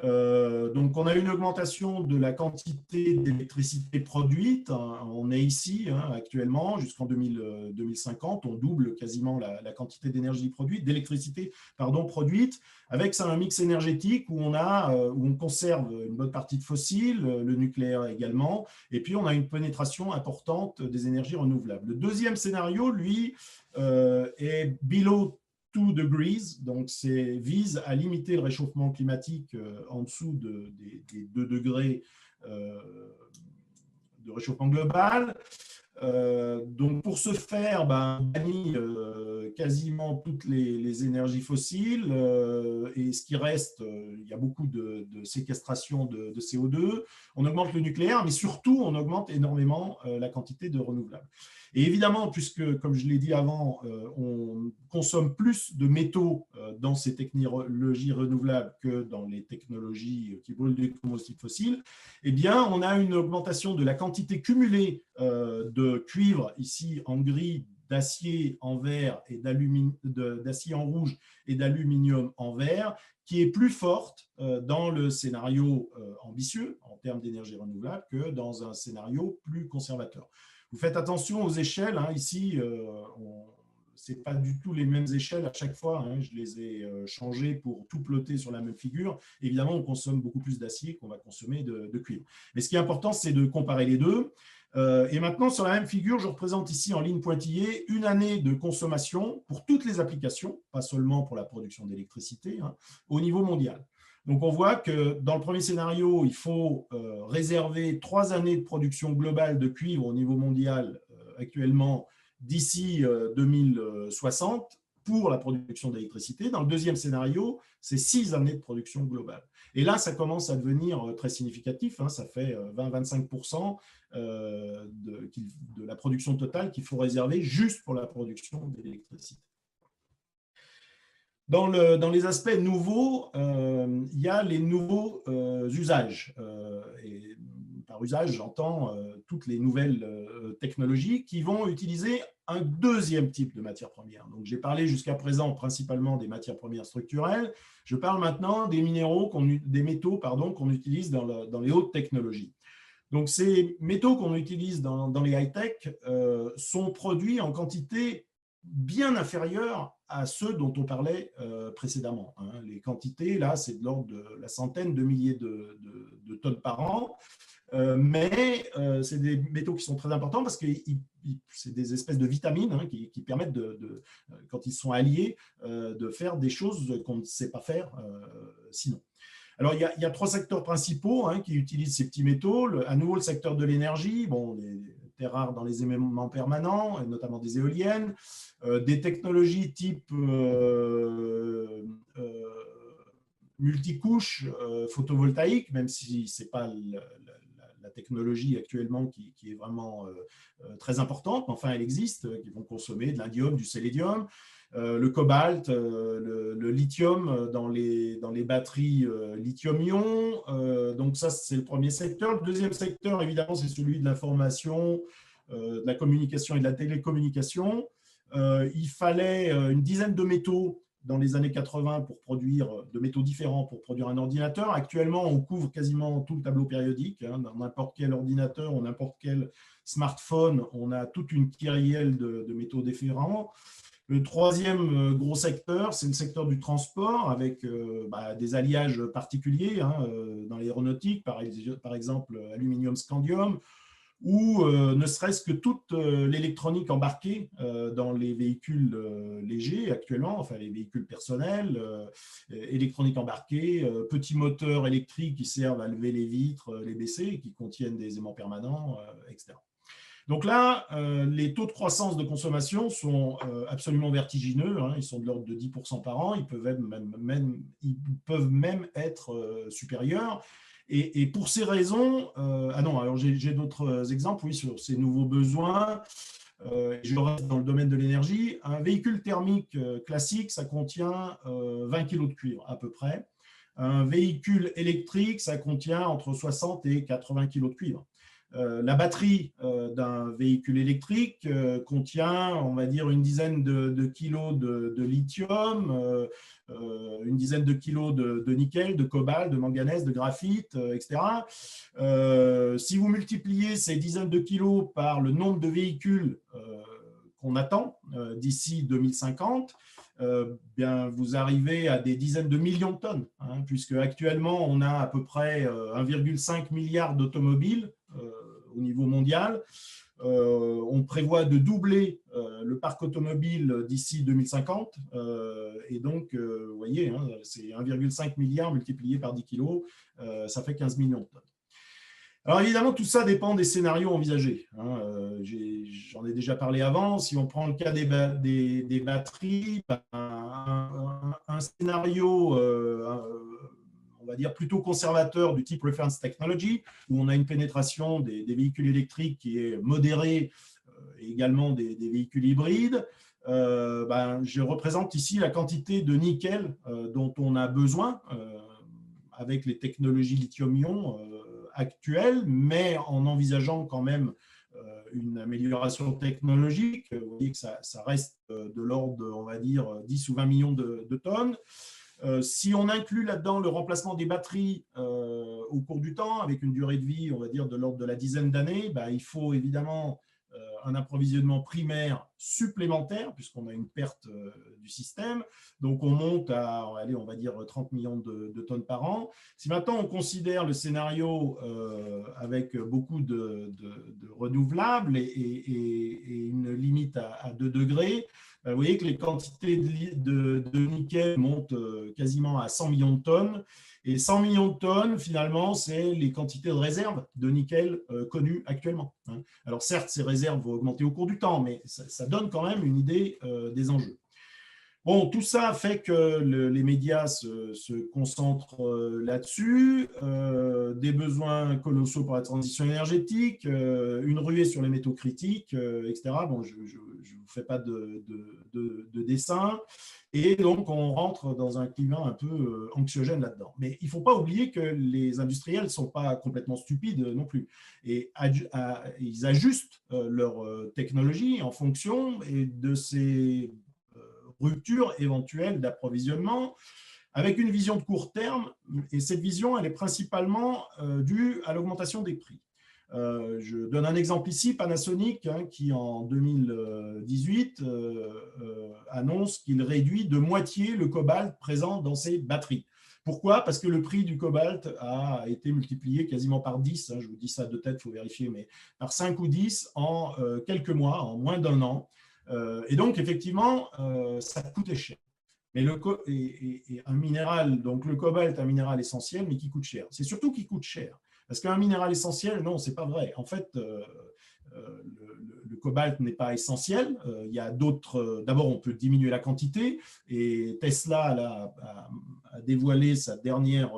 Donc, on a une augmentation de la quantité d'électricité produite. On est ici hein, actuellement jusqu'en 2050. On double quasiment la quantité d'énergie produite, d'électricité produite, avec un mix énergétique où on conserve une bonne partie de fossiles, le nucléaire également, et puis on a une pénétration importante des énergies renouvelables. Le deuxième scénario, lui, est below 2 degrees, donc vise à limiter le réchauffement climatique en dessous des 2 degrés de réchauffement global. Donc pour ce faire, on bannit quasiment toutes les énergies fossiles et ce qui reste, il y a beaucoup de séquestration de CO2. On augmente le nucléaire, mais surtout on augmente énormément la quantité de renouvelables. Et évidemment, puisque, comme je l'ai dit avant, on consomme plus de métaux dans ces technologies renouvelables que dans les technologies qui brûlent des combustibles fossiles, eh bien, on a une augmentation de la quantité cumulée de cuivre, ici en gris, d'acier en vert et d'acier en rouge et d'aluminium en vert, qui est plus forte dans le scénario ambitieux en termes d'énergie renouvelable que dans un scénario plus conservateur. Vous faites attention aux échelles. Hein. Ici, ce n'est pas du tout les mêmes échelles à chaque fois. Hein. Je les ai changées pour tout plotter sur la même figure. Évidemment, on consomme beaucoup plus d'acier qu'on va consommer de cuivre. Mais ce qui est important, c'est de comparer les deux. Et maintenant, sur la même figure, je représente ici en ligne pointillée une année de consommation pour toutes les applications, pas seulement pour la production d'électricité, hein, au niveau mondial. Donc, on voit que dans le premier scénario, il faut réserver 3 années de production globale de cuivre au niveau mondial actuellement d'ici 2060 pour la production d'électricité. Dans le deuxième scénario, c'est 6 années de production globale. Et là, ça commence à devenir très significatif. Hein, ça fait 20-25% de la production totale qu'il faut réserver juste pour la production d'électricité. Dans les aspects nouveaux, il y a les nouveaux usages. Et par usage, j'entends toutes les nouvelles technologies qui vont utiliser un deuxième type de matières premières. Donc, j'ai parlé jusqu'à présent principalement des matières premières structurelles. Je parle maintenant des métaux qu'on utilise dans les hautes technologies. Donc, ces métaux qu'on utilise dans les high-tech sont produits en quantité bien inférieure à ceux dont on parlait précédemment. Hein. Les quantités, là, c'est de l'ordre de la centaine de milliers de tonnes par an. Mais c'est des métaux qui sont très importants parce que c'est des espèces de vitamines hein, qui permettent, quand ils sont alliés, de faire des choses qu'on ne sait pas faire sinon. Alors, il y a 3 secteurs principaux hein, qui utilisent ces petits métaux. À nouveau, le secteur de l'énergie, les terres rares dans les éléments permanents, notamment des éoliennes, des technologies type multicouches photovoltaïques, même si ce n'est pas la technologie actuellement qui est vraiment très importante, mais enfin elle existe, qui vont consommer de l'indium, du sélénium, le cobalt, le lithium dans les batteries lithium-ion. Donc ça, c'est le premier secteur. Le deuxième secteur, évidemment, c'est celui de l'information, de la communication et de la télécommunication. Il fallait une dizaine de métaux dans les années 80 pour produire, de métaux différents pour produire un ordinateur. Actuellement, on couvre quasiment tout le tableau périodique. Dans n'importe quel ordinateur ou n'importe quel smartphone, on a toute une kyrielle de métaux différents. Le troisième gros secteur, c'est le secteur du transport avec des alliages particuliers dans l'aéronautique, par exemple aluminium-scandium, ou ne serait-ce que toute l'électronique embarquée dans les véhicules légers actuellement, enfin les véhicules personnels, électronique embarquée, petits moteurs électriques qui servent à lever les vitres, les baisser, qui contiennent des aimants permanents, etc. Donc là, les taux de croissance de consommation sont absolument vertigineux, ils sont de l'ordre de 10% par an, ils peuvent même être supérieurs. Et pour ces raisons, alors j'ai d'autres exemples, oui, sur ces nouveaux besoins. Je reste dans le domaine de l'énergie. Un véhicule thermique classique, ça contient 20 kg de cuivre à peu près. Un véhicule électrique, ça contient entre 60 et 80 kg de cuivre. La batterie d'un véhicule électrique contient, on va dire, une dizaine de kilos de lithium, une dizaine de kilos de nickel, de cobalt, de manganèse, de graphite, etc. Si vous multipliez ces dizaines de kilos par le nombre de véhicules qu'on attend d'ici 2050, bien, vous arrivez à des dizaines de millions de tonnes, puisque actuellement on a à peu près 1,5 milliard d'automobiles au niveau mondial. On prévoit de doubler le parc automobile d'ici 2050. Et donc, vous voyez, c'est 1,5 milliard multiplié par 10 kilos, ça fait 15 millions de tonnes. Alors évidemment, tout ça dépend des scénarios envisagés. J'en ai déjà parlé avant. Si on prend le cas des batteries, un scénario on va dire plutôt conservateur du type Reference Technology, où on a une pénétration des véhicules électriques qui est modérée, et également des véhicules hybrides. Je représente ici la quantité de nickel dont on a besoin avec les technologies lithium-ion actuelles, mais en envisageant quand même une amélioration technologique. Vous voyez que ça reste de l'ordre, on va dire, 10 ou 20 millions de tonnes. Si on inclut là-dedans le remplacement des batteries au cours du temps, avec une durée de vie, on va dire, de l'ordre de la dizaine d'années, il faut évidemment un approvisionnement primaire supplémentaire, puisqu'on a une perte du système. Donc, on monte à, allez, on va dire, 30 millions de tonnes par an. Si maintenant, on considère le scénario avec beaucoup de renouvelables et une limite à 2 degrés, vous voyez que les quantités de nickel montent quasiment à 100 millions de tonnes. Et 100 millions de tonnes, finalement, c'est les quantités de réserves de nickel connues actuellement. Alors certes, ces réserves vont augmenter au cours du temps, mais ça donne quand même une idée des enjeux. Bon, tout ça fait que les médias se concentrent là-dessus, des besoins colossaux pour la transition énergétique, une ruée sur les métaux critiques, etc. Bon, je ne vous fais pas de dessin. Et donc, on rentre dans un climat un peu anxiogène là-dedans. Mais il ne faut pas oublier que les industriels ne sont pas complètement stupides non plus. Et ils ajustent leur technologie en fonction de ces rupture éventuelle d'approvisionnement avec une vision de court terme. Et cette vision, elle est principalement due à l'augmentation des prix. Je donne un exemple ici, Panasonic, qui en 2018 annonce qu'il réduit de moitié le cobalt présent dans ses batteries. Pourquoi? Parce que le prix du cobalt a été multiplié quasiment par 10, je vous dis ça de tête, il faut vérifier, mais par 5 ou 10 en quelques mois, en moins d'1 an. Et donc, effectivement, ça coûtait cher. Mais un minéral, donc le cobalt est un minéral essentiel, mais qui coûte cher. C'est surtout qui coûte cher. Parce qu'un minéral essentiel, non, ce n'est pas vrai. En fait, le cobalt n'est pas essentiel. Il y a d'autres. D'abord, on peut diminuer la quantité. Et Tesla a dévoilé ses dernières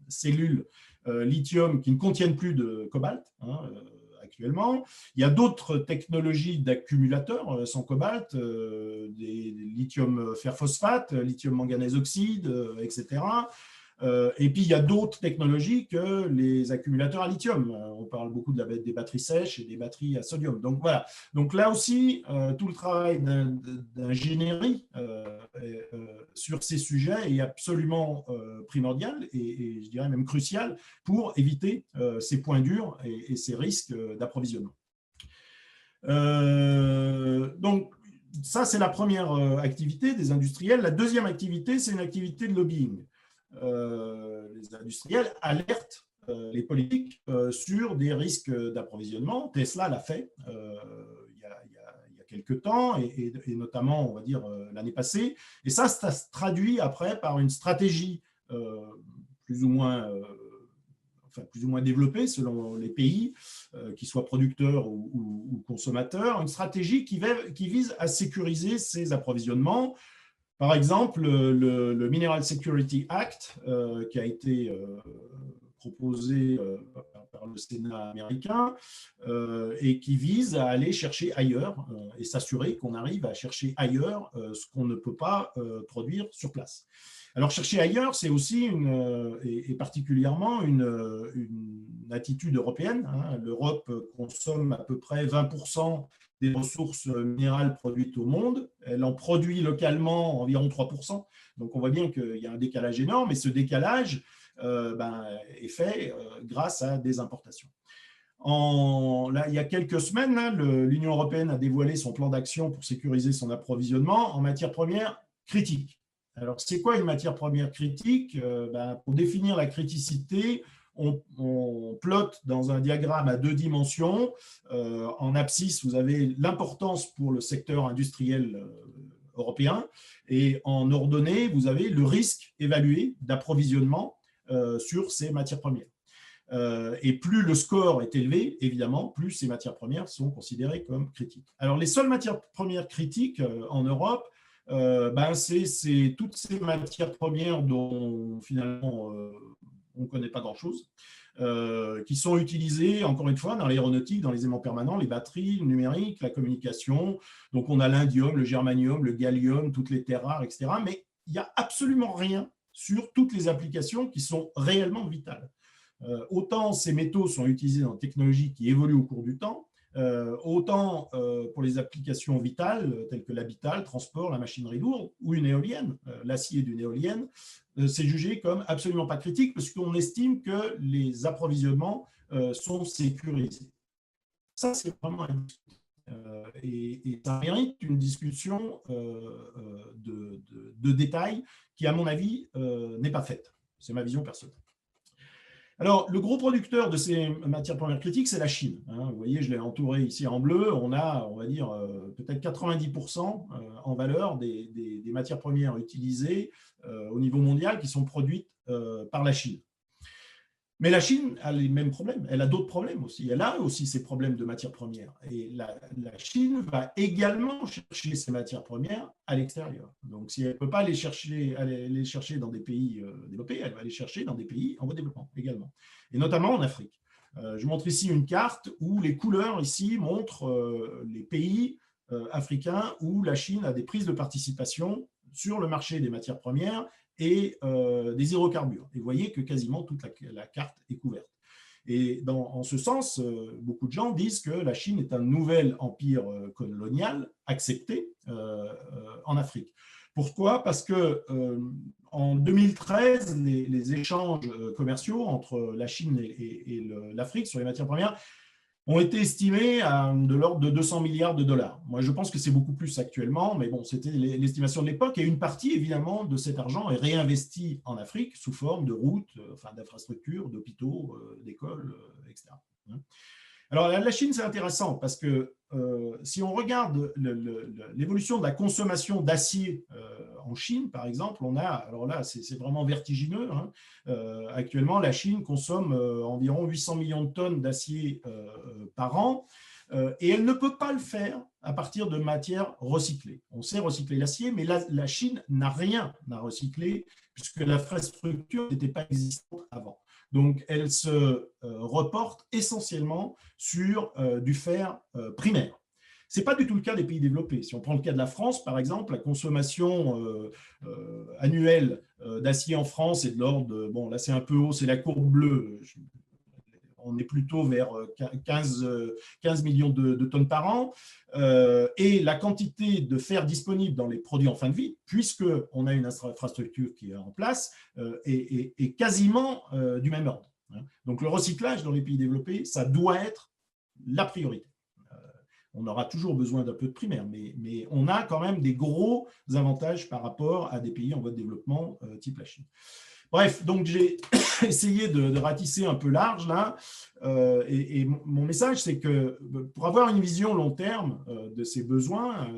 cellules lithium qui ne contiennent plus de cobalt, actuellement. Il y a d'autres technologies d'accumulateurs sans cobalt, des lithium fer phosphate, lithium manganèse oxyde, etc. Et puis, il y a d'autres technologies que les accumulateurs à lithium. On parle beaucoup des batteries sèches et des batteries à sodium. Donc, voilà. Donc, là aussi, tout le travail d'ingénierie sur ces sujets est absolument primordial et je dirais même crucial pour éviter ces points durs et ces risques d'approvisionnement. Donc, ça, c'est la première activité des industriels. La deuxième activité, c'est une activité de lobbying. Les industriels alertent les politiques sur des risques d'approvisionnement. Tesla l'a fait il y a quelques temps et notamment, on va dire, l'année passée. Et ça se traduit après par une stratégie plus ou moins développée selon les pays, qu'ils soient producteurs ou consommateurs, une stratégie qui vise à sécuriser ces approvisionnements. Par exemple, le Mineral Security Act, qui a été proposé par le Sénat américain et qui vise à aller chercher ailleurs et s'assurer qu'on arrive à chercher ailleurs ce qu'on ne peut pas produire sur place. Alors, chercher ailleurs, c'est aussi et particulièrement une attitude européenne. L'Europe consomme à peu près 20% des ressources minérales produites au monde. Elle en produit localement environ 3%. Donc, on voit bien qu'il y a un décalage énorme et ce décalage est fait grâce à des importations. Il y a quelques semaines, l'Union européenne a dévoilé son plan d'action pour sécuriser son approvisionnement en matières premières critiques. Alors, c'est quoi une matière première critique ? Pour définir la criticité, on plotte dans un diagramme à 2 dimensions. En abscisse, vous avez l'importance pour le secteur industriel européen et en ordonnée, vous avez le risque évalué d'approvisionnement sur ces matières premières. Et plus le score est élevé, évidemment, plus ces matières premières sont considérées comme critiques. Alors, les seules matières premières critiques en Europe, c'est toutes ces matières premières dont finalement on ne connaît pas grand-chose, qui sont utilisées, encore une fois, dans l'aéronautique, dans les aimants permanents, les batteries, le numérique, la communication. Donc, on a l'indium, le germanium, le gallium, toutes les terres rares, etc. Mais il n'y a absolument rien sur toutes les applications qui sont réellement vitales. Autant ces métaux sont utilisés dans des technologies qui évoluent au cours du temps, autant pour les applications vitales telles que l'habitat, le transport, la machinerie lourde ou une éolienne, l'acier d'une éolienne, c'est jugé comme absolument pas critique parce qu'on estime que les approvisionnements sont sécurisés. Ça, c'est vraiment et ça mérite une discussion de détail qui, à mon avis, n'est pas faite. C'est ma vision personnelle. Alors, le gros producteur de ces matières premières critiques, c'est la Chine. Vous voyez, je l'ai entouré ici en bleu. On a, on va dire, peut-être 90% en valeur des matières premières utilisées au niveau mondial qui sont produites par la Chine. Mais la Chine a les mêmes problèmes. Elle a d'autres problèmes aussi. Elle a aussi ses problèmes de matières premières. Et la Chine va également chercher ces matières premières à l'extérieur. Donc, si elle ne peut pas les chercher dans des pays développés, elle va les chercher dans des pays en voie de développement également. Et notamment en Afrique. Je montre ici une carte où les couleurs ici montrent les pays africains où la Chine a des prises de participation sur le marché des matières premières et des hydrocarbures. Et vous voyez que quasiment toute la carte est couverte. Et en ce sens, beaucoup de gens disent que la Chine est un nouvel empire colonial accepté en Afrique. Pourquoi ? Parce que en 2013, les échanges commerciaux entre la Chine et l'Afrique sur les matières premières ont été estimés de l'ordre de 200 milliards de dollars. Moi, je pense que c'est beaucoup plus actuellement, mais bon, c'était l'estimation de l'époque. Et une partie, évidemment, de cet argent est réinvestie en Afrique sous forme de routes, d'infrastructures, d'hôpitaux, d'écoles, etc. Alors, la Chine, c'est intéressant parce que si on regarde l'évolution de la consommation d'acier en Chine, par exemple, alors là, c'est vraiment vertigineux. Actuellement, la Chine consomme environ 800 millions de tonnes d'acier par an et elle ne peut pas le faire à partir de matières recyclées. On sait recycler l'acier, mais la Chine n'a rien à recycler puisque l'infrastructure n'était pas existante avant. Donc, elle se reporte essentiellement sur du fer primaire. Ce n'est pas du tout le cas des pays développés. Si on prend le cas de la France, par exemple, la consommation annuelle d'acier en France est de l'ordre, bon là c'est un peu haut, c'est la courbe bleue, on est plutôt vers 15 millions de tonnes par an, et la quantité de fer disponible dans les produits en fin de vie, puisqu'on a une infrastructure qui est en place, est quasiment du même ordre. Donc le recyclage dans les pays développés, ça doit être la priorité. On aura toujours besoin d'un peu de primaire, mais on a quand même des gros avantages par rapport à des pays en voie de développement type la Chine. Bref, donc j'ai essayé de ratisser un peu large là, et mon message, c'est que pour avoir une vision long terme de ces besoins,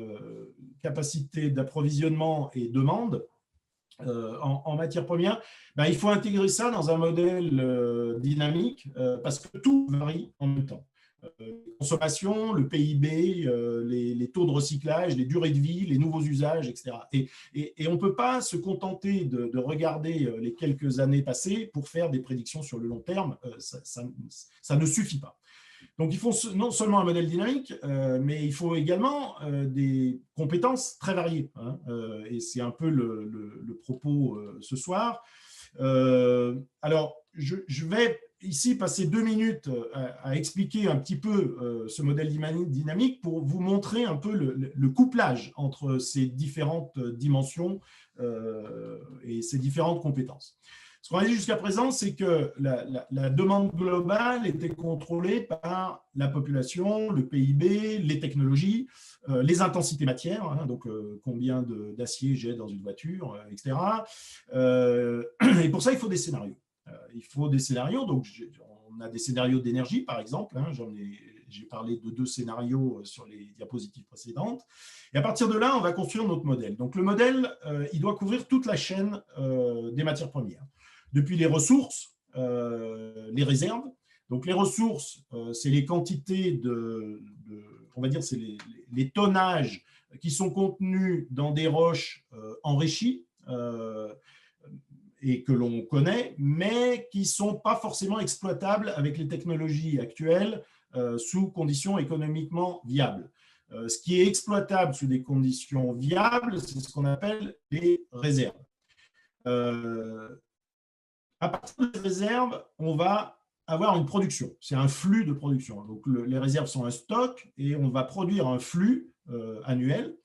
capacité d'approvisionnement et demande en matières premières, ben, il faut intégrer ça dans un modèle dynamique parce que tout varie en même temps. Consommation, le PIB, les taux de recyclage, les durées de vie, les nouveaux usages, etc. Et on ne peut pas se contenter de regarder les quelques années passées pour faire des prédictions sur le long terme. Ça ne suffit pas. Donc, il faut non seulement un modèle dynamique, mais il faut également des compétences très variées. Hein, et c'est un peu le propos ce soir. Alors, je vais ici passer 2 minutes à expliquer un petit peu ce modèle dynamique pour vous montrer un peu le couplage entre ces différentes dimensions et ces différentes compétences. Ce qu'on a dit jusqu'à présent, c'est que la demande globale était contrôlée par la population, le PIB, les technologies, les intensités matières, hein, donc combien d'acier j'ai dans une voiture, etc. Et pour ça, il faut des scénarios. Il faut des scénarios, donc on a des scénarios d'énergie, par exemple, hein, j'ai parlé de 2 scénarios sur les diapositives précédentes, et à partir de là, on va construire notre modèle. Donc le modèle, il doit couvrir toute la chaîne des matières premières, depuis les ressources, les réserves. Donc les ressources, c'est les quantités on va dire, c'est les tonnages qui sont contenus dans des roches enrichies, et que l'on connaît, mais qui ne sont pas forcément exploitables avec les technologies actuelles sous conditions économiquement viables. Ce qui est exploitable sous des conditions viables, c'est ce qu'on appelle les réserves. À partir des réserves, on va avoir une production. C'est un flux de production. Donc, les réserves sont un stock et on va produire un flux annuel.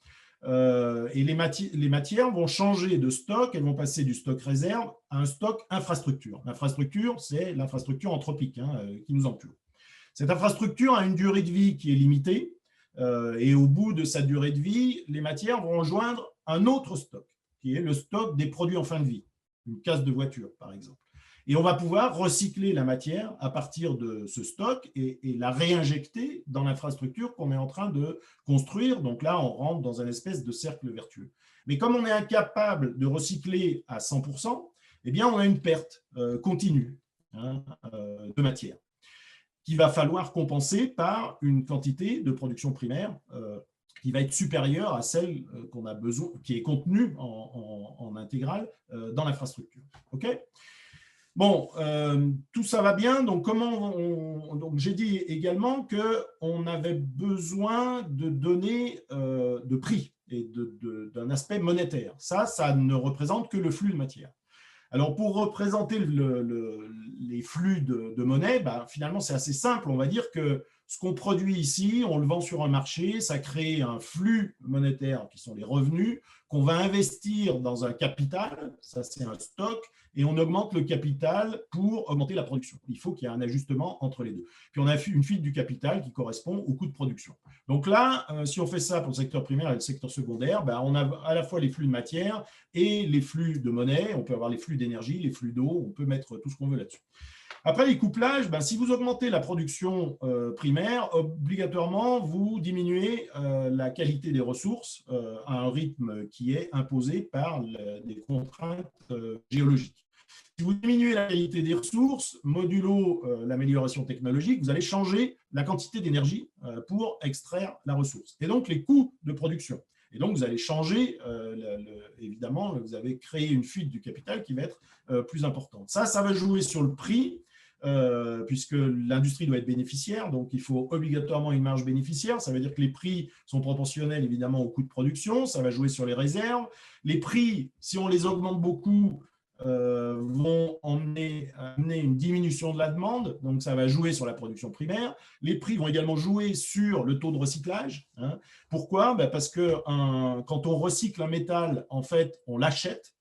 Et les matières vont changer de stock, elles vont passer du stock réserve à un stock infrastructure. L'infrastructure, c'est l'infrastructure anthropique qui nous entoure. Cette infrastructure a une durée de vie qui est limitée, et au bout de sa durée de vie, les matières vont rejoindre un autre stock, qui est le stock des produits en fin de vie, une casse de voiture par exemple. Et on va pouvoir recycler la matière à partir de ce stock et la réinjecter dans l'infrastructure qu'on est en train de construire. Donc là, on rentre dans un espèce de cercle vertueux. Mais comme on est incapable de recycler à 100%, eh bien, on a une perte continue de matière qu'il va falloir compenser par une quantité de production primaire qui va être supérieure à celle qu'on a besoin, qui est contenue en intégrale dans l'infrastructure. OK ? Bon, tout ça va bien. Donc, donc j'ai dit également qu'on avait besoin de données de prix et d'un aspect monétaire. Ça ne représente que le flux de matière. Alors, pour représenter les flux de monnaie, finalement, c'est assez simple. On va dire que ce qu'on produit ici, on le vend sur un marché, ça crée un flux monétaire qui sont les revenus qu'on va investir dans un capital, ça c'est un stock, et on augmente le capital pour augmenter la production. Il faut qu'il y ait un ajustement entre les deux. Puis on a une fuite du capital qui correspond au coût de production. Donc là, si on fait ça pour le secteur primaire et le secteur secondaire, on a à la fois les flux de matière et les flux de monnaie, on peut avoir les flux d'énergie, les flux d'eau, on peut mettre tout ce qu'on veut là-dessus. Après les couplages, si vous augmentez la production primaire, obligatoirement, vous diminuez la qualité des ressources à un rythme qui est imposé par des contraintes géologiques. Si vous diminuez la qualité des ressources, modulo l'amélioration technologique, vous allez changer la quantité d'énergie pour extraire la ressource. Et donc les coûts de production. Et donc, vous allez changer, évidemment, vous avez créé une fuite du capital qui va être plus importante. Ça va jouer sur le prix, puisque l'industrie doit être bénéficiaire, donc il faut obligatoirement une marge bénéficiaire. Ça veut dire que les prix sont proportionnels évidemment au coût de production, ça va jouer sur les réserves. Les prix, si on les augmente beaucoup, vont amener une diminution de la demande, donc ça va jouer sur la production primaire. Les prix vont également jouer sur le taux de recyclage. Pourquoi ? Parce que quand on recycle un métal, en fait, on achète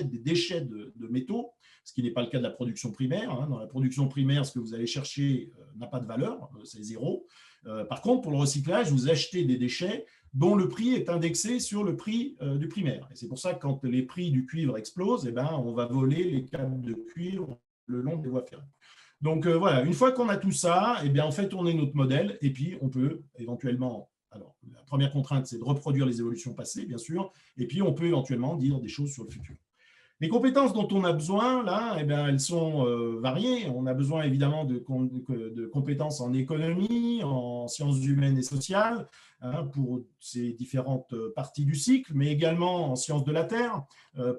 des déchets de métaux, ce qui n'est pas le cas de la production primaire. Dans la production primaire, ce que vous allez chercher n'a pas de valeur, c'est zéro. Par contre, pour le recyclage, vous achetez des déchets dont le prix est indexé sur le prix du primaire. Et c'est pour ça que quand les prix du cuivre explosent, on va voler les câbles de cuivre le long des voies ferrées. Donc voilà, une fois qu'on a tout ça, en fait, on est notre modèle et puis on peut éventuellement… Alors, la première contrainte, c'est de reproduire les évolutions passées, bien sûr, et puis on peut éventuellement dire des choses sur le futur. Les compétences dont on a besoin, là, elles sont variées. On a besoin évidemment de compétences en économie, en sciences humaines et sociales, pour ces différentes parties du cycle, mais également en sciences de la terre,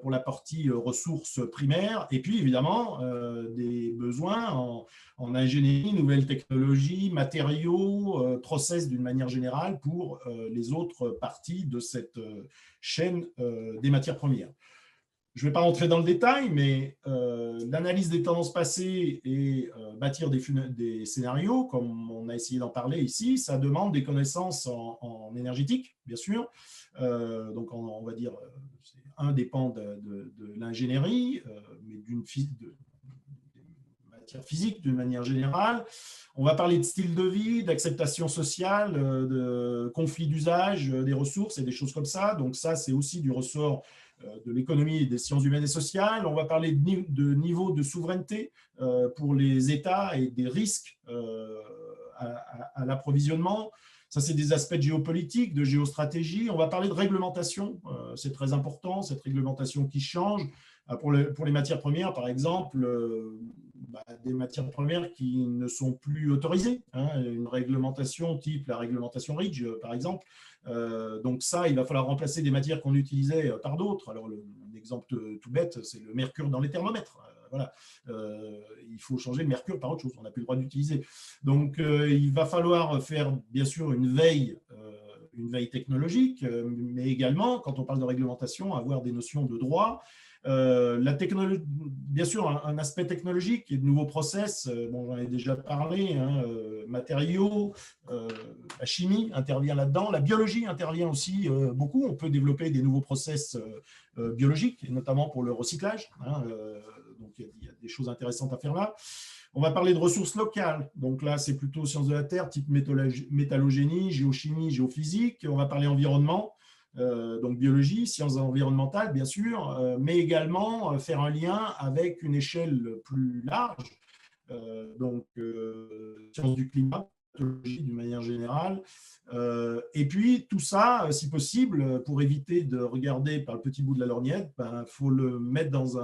pour la partie ressources primaires, et puis évidemment des besoins en ingénierie, nouvelles technologies, matériaux, process d'une manière générale pour les autres parties de cette chaîne des matières premières. Je ne vais pas rentrer dans le détail, mais l'analyse des tendances passées et bâtir des scénarios, comme on a essayé d'en parler ici, ça demande des connaissances en énergétique, bien sûr. Donc, on va dire, un dépend de l'ingénierie, mais d'une matière physique d'une manière générale. On va parler de style de vie, d'acceptation sociale, de conflits d'usage des ressources et des choses comme ça. Donc, ça, c'est aussi du ressort de l'économie et des sciences humaines et sociales. On va parler de niveau de souveraineté pour les États et des risques à l'approvisionnement. Ça, c'est des aspects de géopolitique, de géostratégie. On va parler de réglementation. C'est très important, cette réglementation qui change. Pour les matières premières, par exemple, des matières premières qui ne sont plus autorisées. Une réglementation type la réglementation REACH, par exemple. Donc ça, il va falloir remplacer des matières qu'on utilisait par d'autres. Alors, l'exemple tout bête, c'est le mercure dans les thermomètres. Voilà. Il faut changer le mercure par autre chose. On n'a plus le droit d'utiliser. Donc, il va falloir faire, bien sûr, une veille technologique, mais également, quand on parle de réglementation, avoir des notions de droit. La technologie, bien sûr, un aspect technologique et de nouveaux process, j'en ai déjà parlé, matériaux, la chimie intervient là-dedans, la biologie intervient aussi beaucoup. On peut développer des nouveaux process biologiques, et notamment pour le recyclage. Donc, il y a des choses intéressantes à faire là. On va parler de ressources locales. Donc là, c'est plutôt sciences de la terre, type métallogénie, géochimie, géophysique. On va parler environnement. Donc biologie, sciences environnementales, bien sûr, mais également faire un lien avec une échelle plus large, donc sciences du climat, d'une manière générale. Et puis, tout ça, si possible, pour éviter de regarder par le petit bout de la lorgnette, faut le mettre dans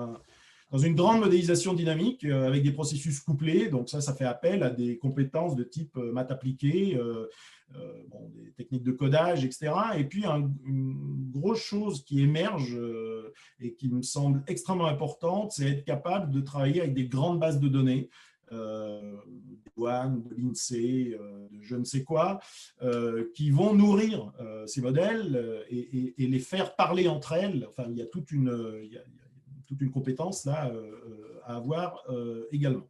une grande modélisation dynamique avec des processus couplés. Donc ça fait appel à des compétences de type maths appliquées, des techniques de codage, etc. Et puis, une grosse chose qui émerge et qui me semble extrêmement importante, c'est être capable de travailler avec des grandes bases de données, des douanes, de l'INSEE, de je ne sais quoi, qui vont nourrir ces modèles et les faire parler entre elles. Enfin, il y a toute une compétence là à avoir également.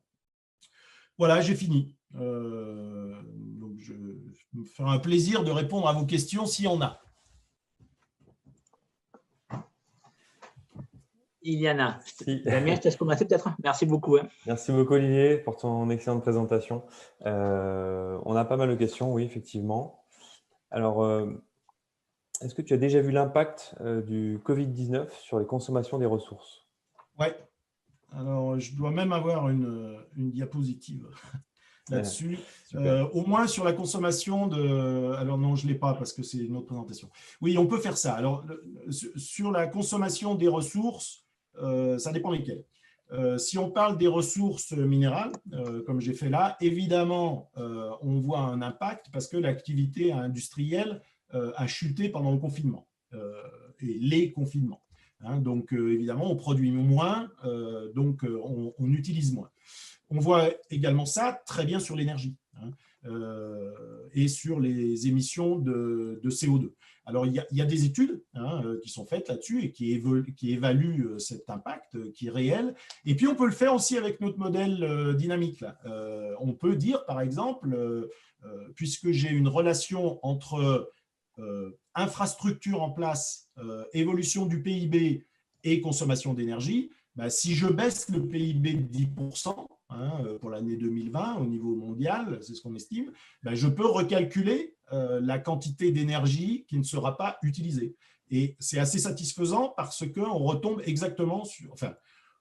Voilà, j'ai fini. Donc je me ferai un plaisir de répondre à vos questions s'il y en a. Iliana, Damien, je te laisse commencer peut-être. Merci beaucoup. Merci beaucoup Olivier pour ton excellente présentation. On a pas mal de questions, oui, effectivement. Alors, est-ce que tu as déjà vu l'impact du Covid-19 sur les consommations des ressources? Oui. Alors, je dois même avoir une diapositive là-dessus. Au moins sur la consommation de… Alors non, je ne l'ai pas parce que c'est une autre présentation. Oui, on peut faire ça. Alors, sur la consommation des ressources, ça dépend lesquelles. Si on parle des ressources minérales, comme j'ai fait là, évidemment, on voit un impact parce que l'activité industrielle a chuté pendant le confinement. et les confinements. Hein, donc, évidemment, on produit moins, donc on utilise moins. On voit également ça très bien sur l'énergie, hein, et sur les émissions de CO2. Alors, il y a des études, hein, qui sont faites là-dessus et qui évaluent cet impact qui est réel. Et puis, on peut le faire aussi avec notre modèle dynamique. Là. On peut dire, par exemple, puisque j'ai une relation entre infrastructure en place, évolution du PIB et consommation d'énergie, bah, si je baisse le PIB de 10%, hein, pour l'année 2020 au niveau mondial, c'est ce qu'on estime, bah, je peux recalculer la quantité d'énergie qui ne sera pas utilisée. Et c'est assez satisfaisant parce qu'on retombe exactement sur, enfin,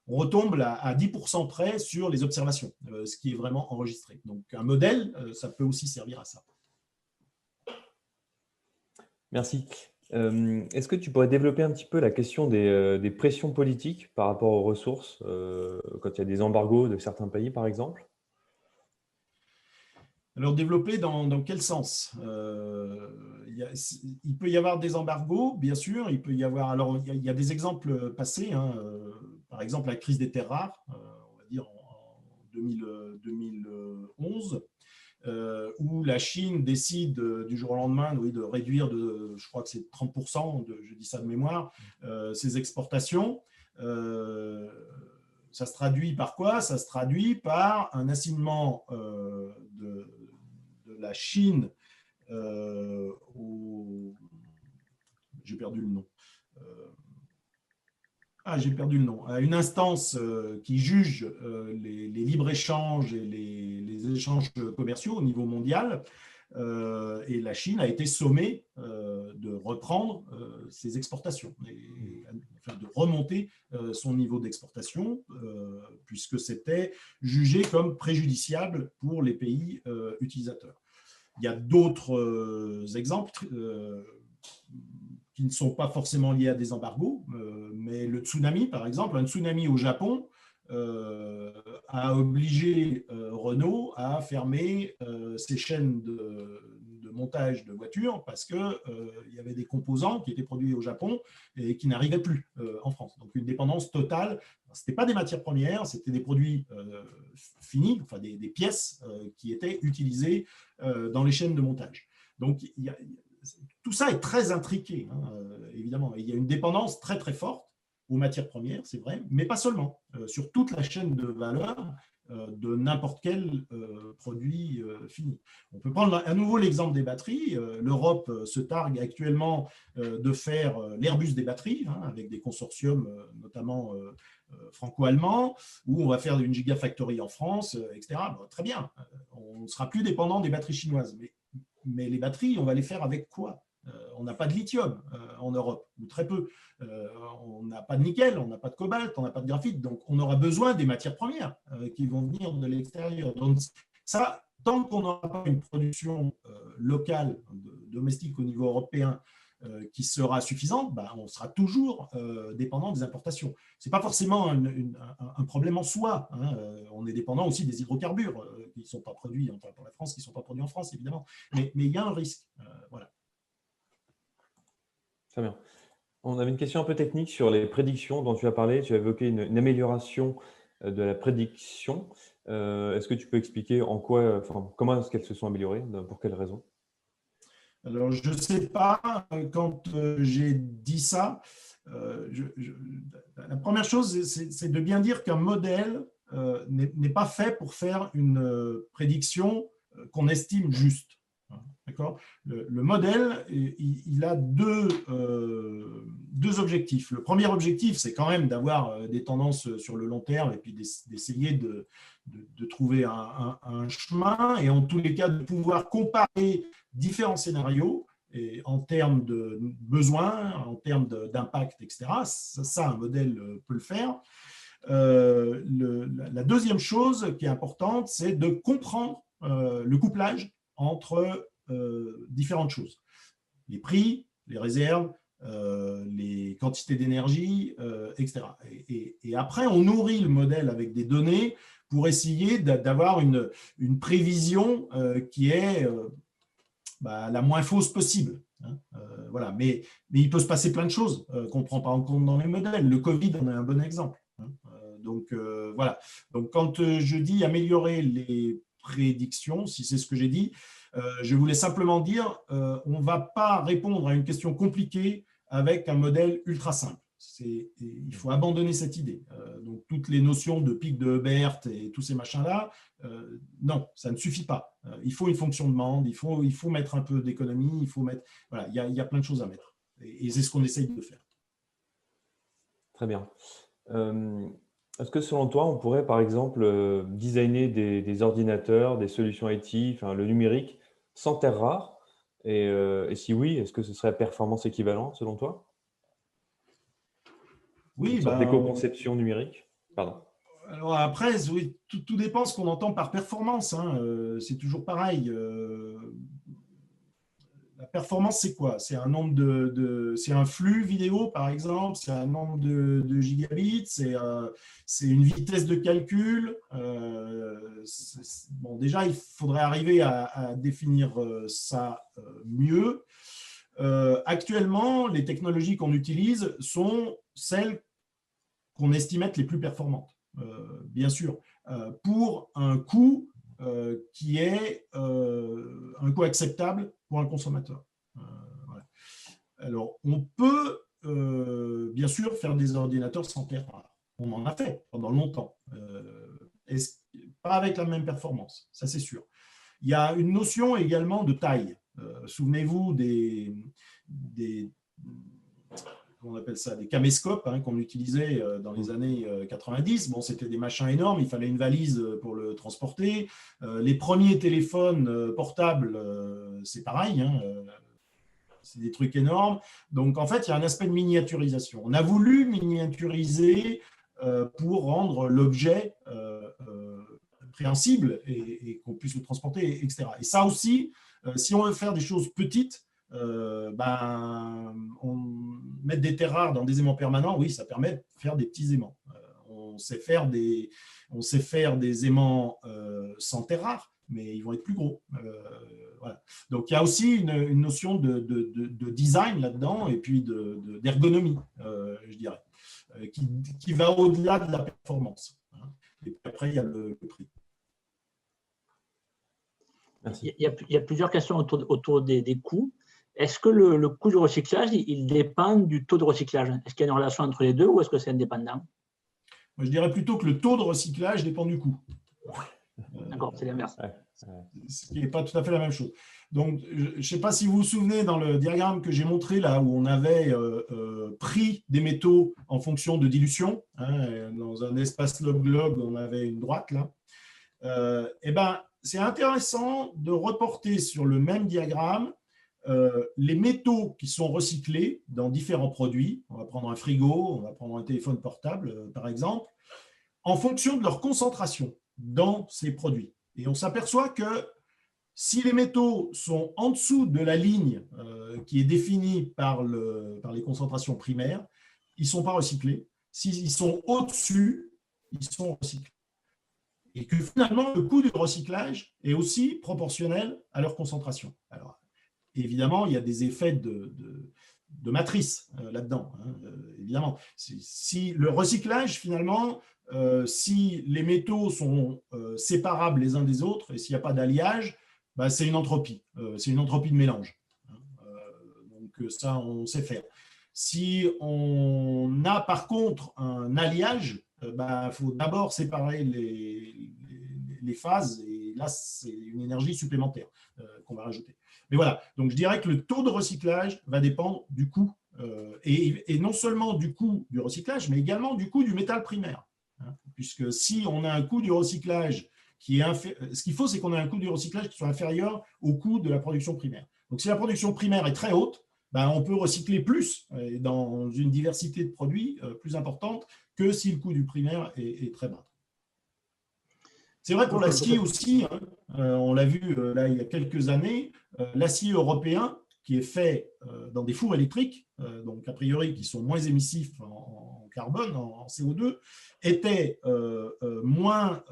on retombe à 10% près sur les observations, ce qui est vraiment enregistré. Donc, un modèle, ça peut aussi servir à ça. Merci. Est-ce que tu pourrais développer un petit peu la question des pressions politiques par rapport aux ressources, quand il y a des embargos de certains pays, par exemple? Alors, développer dans quel sens? Il peut y avoir des embargos, bien sûr. Il peut y avoir. Alors, il y a des exemples passés. Hein, par exemple, la crise des terres rares, on va dire en 2011, où la Chine décide du jour au lendemain, oui, de réduire je crois que c'est 30%, je dis ça de mémoire, ses exportations. Ça se traduit par quoi? Ça se traduit par un assignement de la Chine j'ai perdu le nom. J'ai perdu le nom. À une instance qui juge les libres-échanges et les échanges commerciaux au niveau mondial. Et la Chine a été sommée de reprendre ses exportations, enfin, de remonter son niveau d'exportation, puisque c'était jugé comme préjudiciable pour les pays utilisateurs. Il y a d'autres exemples qui ne sont pas forcément liés à des embargos, mais le tsunami, par exemple, un tsunami au Japon a obligé Renault à fermer ses chaînes de montage de voitures parce qu'il y avait des composants qui étaient produits au Japon et qui n'arrivaient plus en France. Donc une dépendance totale. Ce n'était pas des matières premières, c'était des produits finis, enfin des pièces qui étaient utilisées dans les chaînes de montage. Donc tout ça est très intriqué, hein, évidemment. Il y a une dépendance très très forte aux matières premières, c'est vrai, mais pas seulement, sur toute la chaîne de valeur de n'importe quel produit fini. On peut prendre à nouveau l'exemple des batteries. L'Europe se targue actuellement de faire l'Airbus des batteries, hein, avec des consortiums notamment franco-allemands, où on va faire une gigafactory en France, etc. Bon, très bien, on ne sera plus dépendant des batteries chinoises, mais les batteries, on va les faire avec quoi? On n'a pas de lithium en Europe, ou très peu. On n'a pas de nickel, on n'a pas de cobalt, on n'a pas de graphite. Donc, on aura besoin des matières premières qui vont venir de l'extérieur. Donc, ça, tant qu'on n'aura pas une production locale, domestique au niveau européen, qui sera suffisante, bah, on sera toujours dépendant des importations. Ce n'est pas forcément un problème en soi. Hein. On est dépendant aussi des hydrocarbures qui ne sont pas produits, enfin pour la France, qui ne sont pas produits en France, évidemment. Mais il y a un risque. Voilà. Très bien. On avait une question un peu technique sur les prédictions dont tu as parlé. Tu as évoqué une amélioration de la prédiction. Est-ce que tu peux expliquer en quoi, comment est-ce qu'elles se sont améliorées, pour quelles raisons? Alors, je ne sais pas, quand j'ai dit ça, la première chose, c'est de bien dire qu'un modèle n'est pas fait pour faire une prédiction qu'on estime juste. D'accord ? Le modèle, il a deux objectifs. Le premier objectif, c'est quand même d'avoir des tendances sur le long terme et puis d'essayer de trouver un chemin et en tous les cas de pouvoir comparer différents scénarios et en termes de besoins, en termes d'impact, etc. Ça, un modèle peut le faire. La deuxième chose qui est importante, c'est de comprendre le couplage entre différentes choses. Les prix, les réserves, les quantités d'énergie, etc. Et après, on nourrit le modèle avec des données pour essayer d'avoir une prévision qui est la moins fausse possible. hein. Voilà. Mais il peut se passer plein de choses qu'on ne prend pas en compte dans les modèles. Le Covid en est un bon exemple, hein. Donc, voilà. Donc, quand je dis améliorer les prédictions, si c'est ce que j'ai dit, je voulais simplement dire on ne va pas répondre à une question compliquée avec un modèle ultra simple. Il faut abandonner cette idée. Donc, toutes les notions de pic de Hebert et tous ces machins-là, non, ça ne suffit pas. Il faut une fonction de demande, il faut mettre un peu d'économie, voilà, il y a plein de choses à mettre. Et c'est ce qu'on essaye de faire. Très bien. Est-ce que selon toi, on pourrait par exemple designer des ordinateurs, des solutions IT, enfin le numérique, sans terres rares? Et si oui, est-ce que ce serait à performance équivalente selon toi? Une Oui, sorte d'éco-conception numérique? Pardon. alors après, oui, tout dépend ce qu'on entend par performance, hein. C'est toujours pareil. La performance, c'est quoi? C'est un nombre c'est un flux vidéo, par exemple, c'est un nombre de gigabits, c'est une vitesse de calcul. Bon, déjà, il faudrait arriver à définir ça mieux. Actuellement, les technologies qu'on utilise sont celles qu'on estime être les plus performantes, bien sûr, pour un coût qui est un coût acceptable pour un consommateur. Voilà. Alors, on peut bien sûr faire des ordinateurs sans terres rares. On en a fait pendant longtemps. Pas avec la même performance, ça c'est sûr. Il y a une notion également de taille. Souvenez-vous on appelle ça des caméscopes, hein, qu'on utilisait dans les années 90. Bon, c'était des machins énormes, il fallait une valise pour le transporter. Les premiers téléphones portables, c'est pareil, hein, c'est des trucs énormes. Donc, en fait, il y a un aspect de miniaturisation. On a voulu miniaturiser pour rendre l'objet préhensible et qu'on puisse le transporter, etc. Et ça aussi, si on veut faire des choses petites, mettre des terres rares dans des aimants permanents, oui, ça permet de faire des petits aimants. On sait faire des aimants sans terres rares, mais ils vont être plus gros. Voilà. Donc, il y a aussi une notion de design là-dedans et puis d'ergonomie, je dirais, qui va au-delà de la performance. Et puis après, il y a le prix. Merci. Il y a plusieurs questions autour des coûts. Est-ce que le coût du recyclage, il dépend du taux de recyclage? Est-ce qu'il y a une relation entre les deux ou est-ce que c'est indépendant? Moi, je dirais plutôt que le taux de recyclage dépend du coût. D'accord, c'est l'inverse. Ce qui n'est pas tout à fait la même chose. Donc, je ne sais pas si vous vous souvenez dans le diagramme que j'ai montré là, où on avait pris des métaux en fonction de dilution, hein, dans un espace log-log, on avait une droite là. Eh ben, c'est intéressant de reporter sur le même diagramme les métaux qui sont recyclés dans différents produits. On va prendre un frigo, on va prendre un téléphone portable, par exemple, en fonction de leur concentration dans ces produits. Et on s'aperçoit que si les métaux sont en dessous de la ligne qui est définie par les concentrations primaires, ils ne sont pas recyclés. S'ils sont au-dessus, ils sont recyclés. Et que finalement, le coût du recyclage est aussi proportionnel à leur concentration. Alors, évidemment, il y a des effets de matrice là-dedans, hein, évidemment. Si le recyclage, finalement, si les métaux sont séparables les uns des autres et s'il n'y a pas d'alliage, bah, c'est une entropie de mélange. Donc ça, on sait faire. Si on a par contre un alliage, bah, faut d'abord séparer les phases et là, c'est une énergie supplémentaire qu'on va rajouter. Mais voilà, donc je dirais que le taux de recyclage va dépendre du coût, et non seulement du coût du recyclage, mais également du coût du métal primaire. Hein, puisque si on a un coût du recyclage qui est ce qu'il faut, c'est qu'on ait un coût du recyclage qui soit inférieur au coût de la production primaire. Donc si la production primaire est très haute, ben, on peut recycler plus dans une diversité de produits plus importante que si le coût du primaire est très bas. C'est vrai pour l'acier aussi, hein, on l'a vu là il y a quelques années, l'acier européen qui est fait dans des fours électriques, donc a priori qui sont moins émissifs en carbone, en CO2, était moins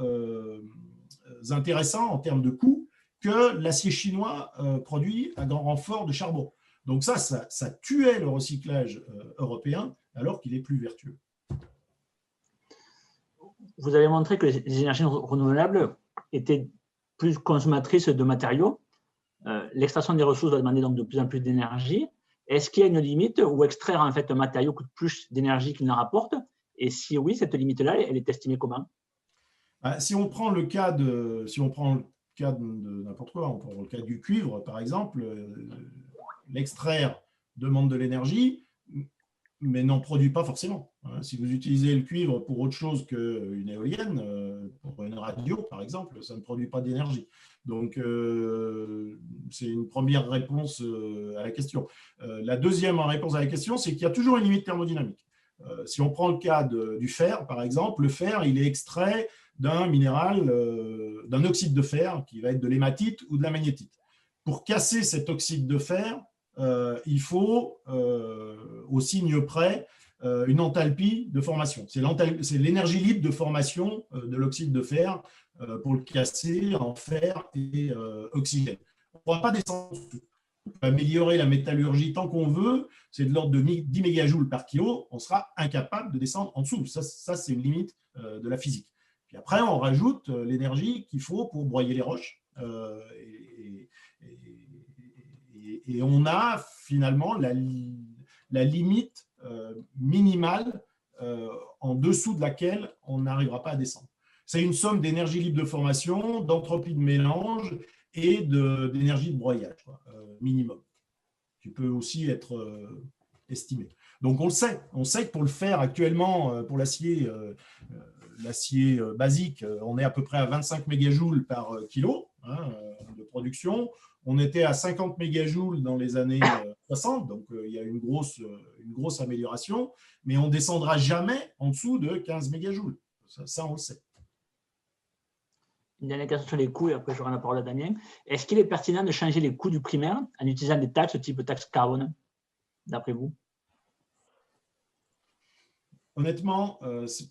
intéressant en termes de coût que l'acier chinois produit à grand renfort de charbon. Donc ça tuait le recyclage européen alors qu'il est plus vertueux. Vous avez montré que les énergies renouvelables étaient plus consommatrices de matériaux. L'extraction des ressources va demander donc de plus en plus d'énergie. Est-ce qu'il y a une limite où extraire en fait un matériau coûte plus d'énergie qu'il n'en rapporte? Et si oui, cette limite-là, elle est estimée comment? Si on prend le cas de n'importe quoi, on prend le cas du cuivre par exemple, l'extraire demande de l'énergie, mais n'en produit pas forcément. Si vous utilisez le cuivre pour autre chose qu'une éolienne, pour une radio par exemple, ça ne produit pas d'énergie. Donc, c'est une première réponse à la question. La deuxième réponse à la question, c'est qu'il y a toujours une limite thermodynamique. Si on prend le cas du fer, par exemple, le fer, il est extrait d'un minéral, d'un oxyde de fer, qui va être de l'hématite ou de la magnétite. Pour casser cet oxyde de fer, il faut, au signe près, une enthalpie de formation. C'est l'énergie libre de formation de l'oxyde de fer pour le casser en fer et oxygène. On ne pourra pas descendre en dessous. On peut améliorer la métallurgie tant qu'on veut, c'est de l'ordre de 10 mégajoules par kilo, on sera incapable de descendre en dessous. Ça c'est une limite de la physique. Puis après, on rajoute l'énergie qu'il faut pour broyer les roches. Et on a finalement la limite minimale en dessous de laquelle on n'arrivera pas à descendre. C'est une somme d'énergie libre de formation, d'entropie de mélange et d'énergie de broyage, minimum, qui peut aussi être estimé. Donc on le sait. On sait que pour le fer actuellement, pour l'acier basique, on est à peu près à 25 mégajoules par kilo de production. On était à 50 mégajoules dans les années 60, donc il y a une grosse amélioration, mais on ne descendra jamais en dessous de 15 mégajoules. Ça, on le sait. Une dernière question sur les coûts, et après j'aurai la parole à Damien. Est-ce qu'il est pertinent de changer les coûts du primaire en utilisant des taxes type taxe carbone, d'après vous? Honnêtement,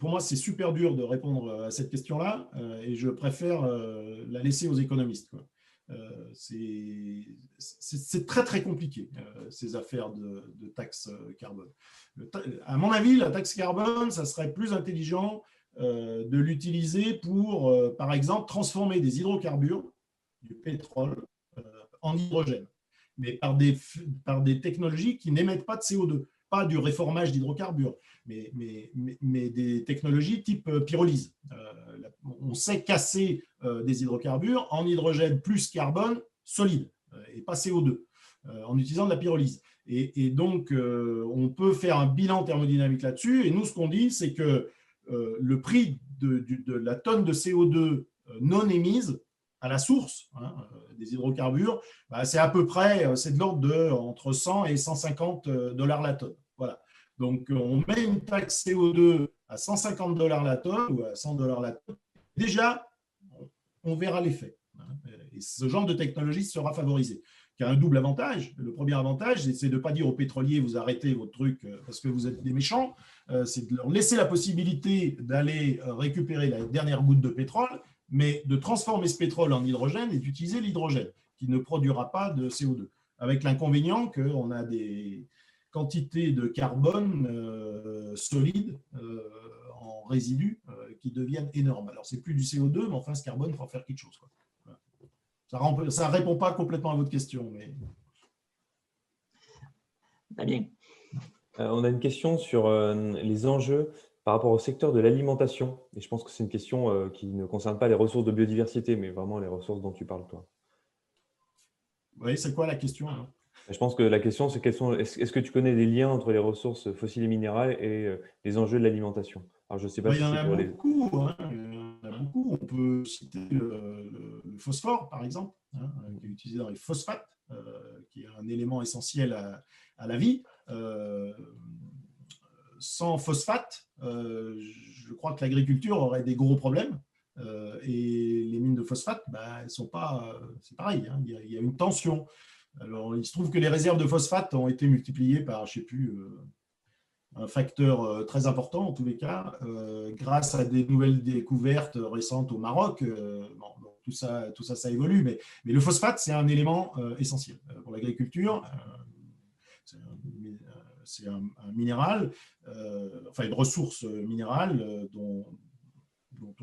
pour moi, c'est super dur de répondre à cette question-là et je préfère la laisser aux économistes. C'est très, très compliqué, ces affaires de taxe carbone. À mon avis, la taxe carbone, ça serait plus intelligent de l'utiliser pour, par exemple, transformer des hydrocarbures, du pétrole, en hydrogène, mais par des technologies qui n'émettent pas de CO2, pas du réformage d'hydrocarbures, mais des technologies type pyrolyse. On sait casser des hydrocarbures en hydrogène plus carbone solide et pas CO2 en utilisant de la pyrolyse. Et donc, on peut faire un bilan thermodynamique là-dessus. Et nous, ce qu'on dit, c'est que le prix de la tonne de CO2 non émise à la source des hydrocarbures, c'est à peu près, c'est de l'ordre de entre 100 et 150 $ la tonne. Voilà. Donc, on met une taxe CO2 à 150 $ la tonne ou à 100 $ la tonne. Déjà, on verra l'effet. Et ce genre de technologie sera favorisé. Qui a un double avantage. Le premier avantage, c'est de ne pas dire aux pétroliers, vous arrêtez votre truc parce que vous êtes des méchants. C'est de leur laisser la possibilité d'aller récupérer la dernière goutte de pétrole, mais de transformer ce pétrole en hydrogène et d'utiliser l'hydrogène, qui ne produira pas de CO2. Avec l'inconvénient qu'on a des quantités de carbone solides en résidus qui deviennent énormes. Alors, ce n'est plus du CO2, mais enfin, ce carbone, il faut en faire quelque chose. Ça ne répond pas complètement à votre question. Mais... Damien. On a une question sur les enjeux par rapport au secteur de l'alimentation. Et je pense que c'est une question qui ne concerne pas les ressources de biodiversité, mais vraiment les ressources dont tu parles, toi. Oui, c'est quoi la question alors ? Je pense que la question, c'est est-ce que tu connais des liens entre les ressources fossiles et minérales et les enjeux de l'alimentation? Alors, je ne sais pas il y en a pour beaucoup, il y en a beaucoup. On peut citer le phosphore, par exemple, qui est utilisé dans les phosphates, qui est un élément essentiel à la vie. Sans phosphate, je crois que l'agriculture aurait des gros problèmes. Et les mines de phosphate, elles sont pas. C'est pareil, il y a une tension. Alors, il se trouve que les réserves de phosphate ont été multipliées par, je ne sais plus, un facteur très important en tous les cas, grâce à des nouvelles découvertes récentes au Maroc. Tout ça évolue, mais le phosphate, c'est un élément essentiel pour l'agriculture. C'est un minéral, enfin une ressource minérale dont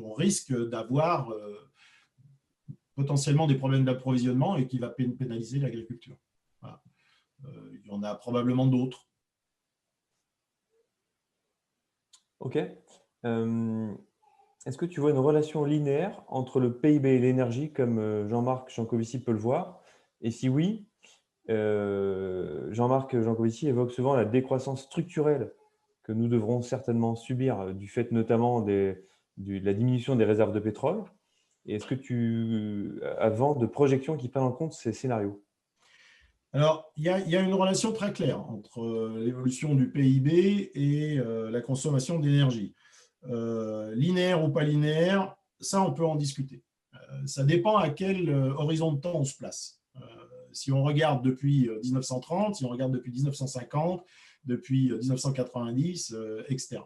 on risque d'avoir potentiellement des problèmes d'approvisionnement et qui va pénaliser l'agriculture. Voilà. Il y en a probablement d'autres. OK. Est-ce que tu vois une relation linéaire entre le PIB et l'énergie, comme Jean-Marc Jancovici peut le voir? Et si oui, Jean-Marc Jancovici évoque souvent la décroissance structurelle que nous devrons certainement subir du fait notamment de la diminution des réserves de pétrole. Et est-ce que tu as vent de projections qui prennent en compte ces scénarios? Alors, il y a une relation très claire entre l'évolution du PIB et la consommation d'énergie. Linéaire ou pas linéaire, ça, on peut en discuter. Ça dépend à quel horizon de temps on se place. Si on regarde depuis 1930, si on regarde depuis 1950, depuis 1990, etc.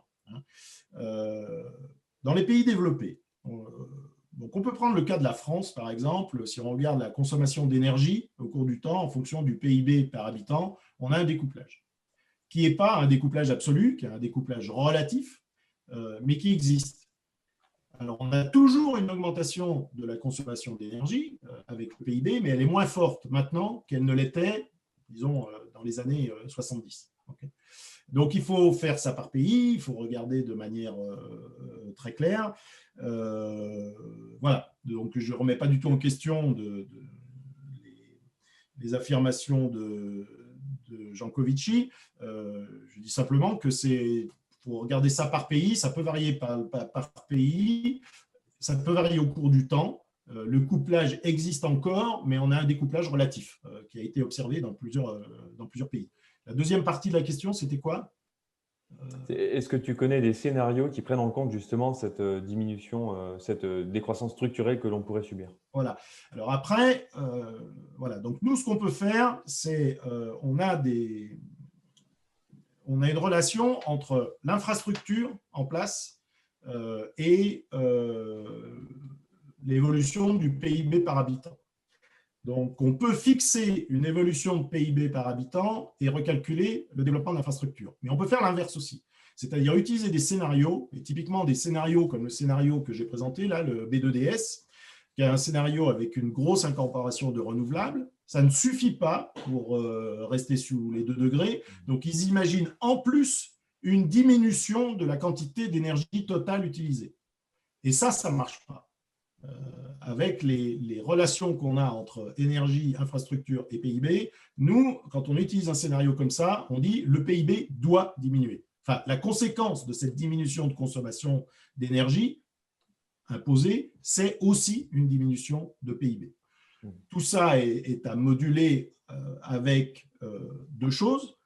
Dans les pays développés, donc on peut prendre le cas de la France, par exemple. Si on regarde la consommation d'énergie au cours du temps, en fonction du PIB par habitant, on a un découplage, qui n'est pas un découplage absolu, qui est un découplage relatif, mais qui existe. Alors, on a toujours une augmentation de la consommation d'énergie avec le PIB, mais elle est moins forte maintenant qu'elle ne l'était, disons, dans les années 70. Okay. Donc, il faut faire ça par pays, il faut regarder de manière très claire. Voilà, donc je ne remets pas du tout en question les affirmations de Jancovici. Je dis simplement que c'est... Il faut regarder ça par pays, ça peut varier par pays, ça peut varier au cours du temps. Le couplage existe encore, mais on a un découplage relatif qui a été observé dans plusieurs pays. La deuxième partie de la question, c'était quoi ? Est-ce que tu connais des scénarios qui prennent en compte justement cette diminution, cette décroissance structurelle que l'on pourrait subir? Voilà. Alors après, voilà. Donc nous, ce qu'on peut faire, c'est on a une relation entre l'infrastructure en place et l'évolution du PIB par habitant. Donc, on peut fixer une évolution de PIB par habitant et recalculer le développement de l'infrastructure. Mais on peut faire l'inverse aussi, c'est-à-dire utiliser des scénarios, et typiquement des scénarios comme le scénario que j'ai présenté, là, le B2DS, qui est un scénario avec une grosse incorporation de renouvelables. Ça ne suffit pas pour rester sous les 2 degrés. Donc, ils imaginent en plus une diminution de la quantité d'énergie totale utilisée. Et ça ne marche pas. Avec les relations qu'on a entre énergie, infrastructure et PIB, nous, quand on utilise un scénario comme ça, on dit le PIB doit diminuer. Enfin, la conséquence de cette diminution de consommation d'énergie imposée, c'est aussi une diminution de PIB. Tout ça est à moduler avec 2 choses.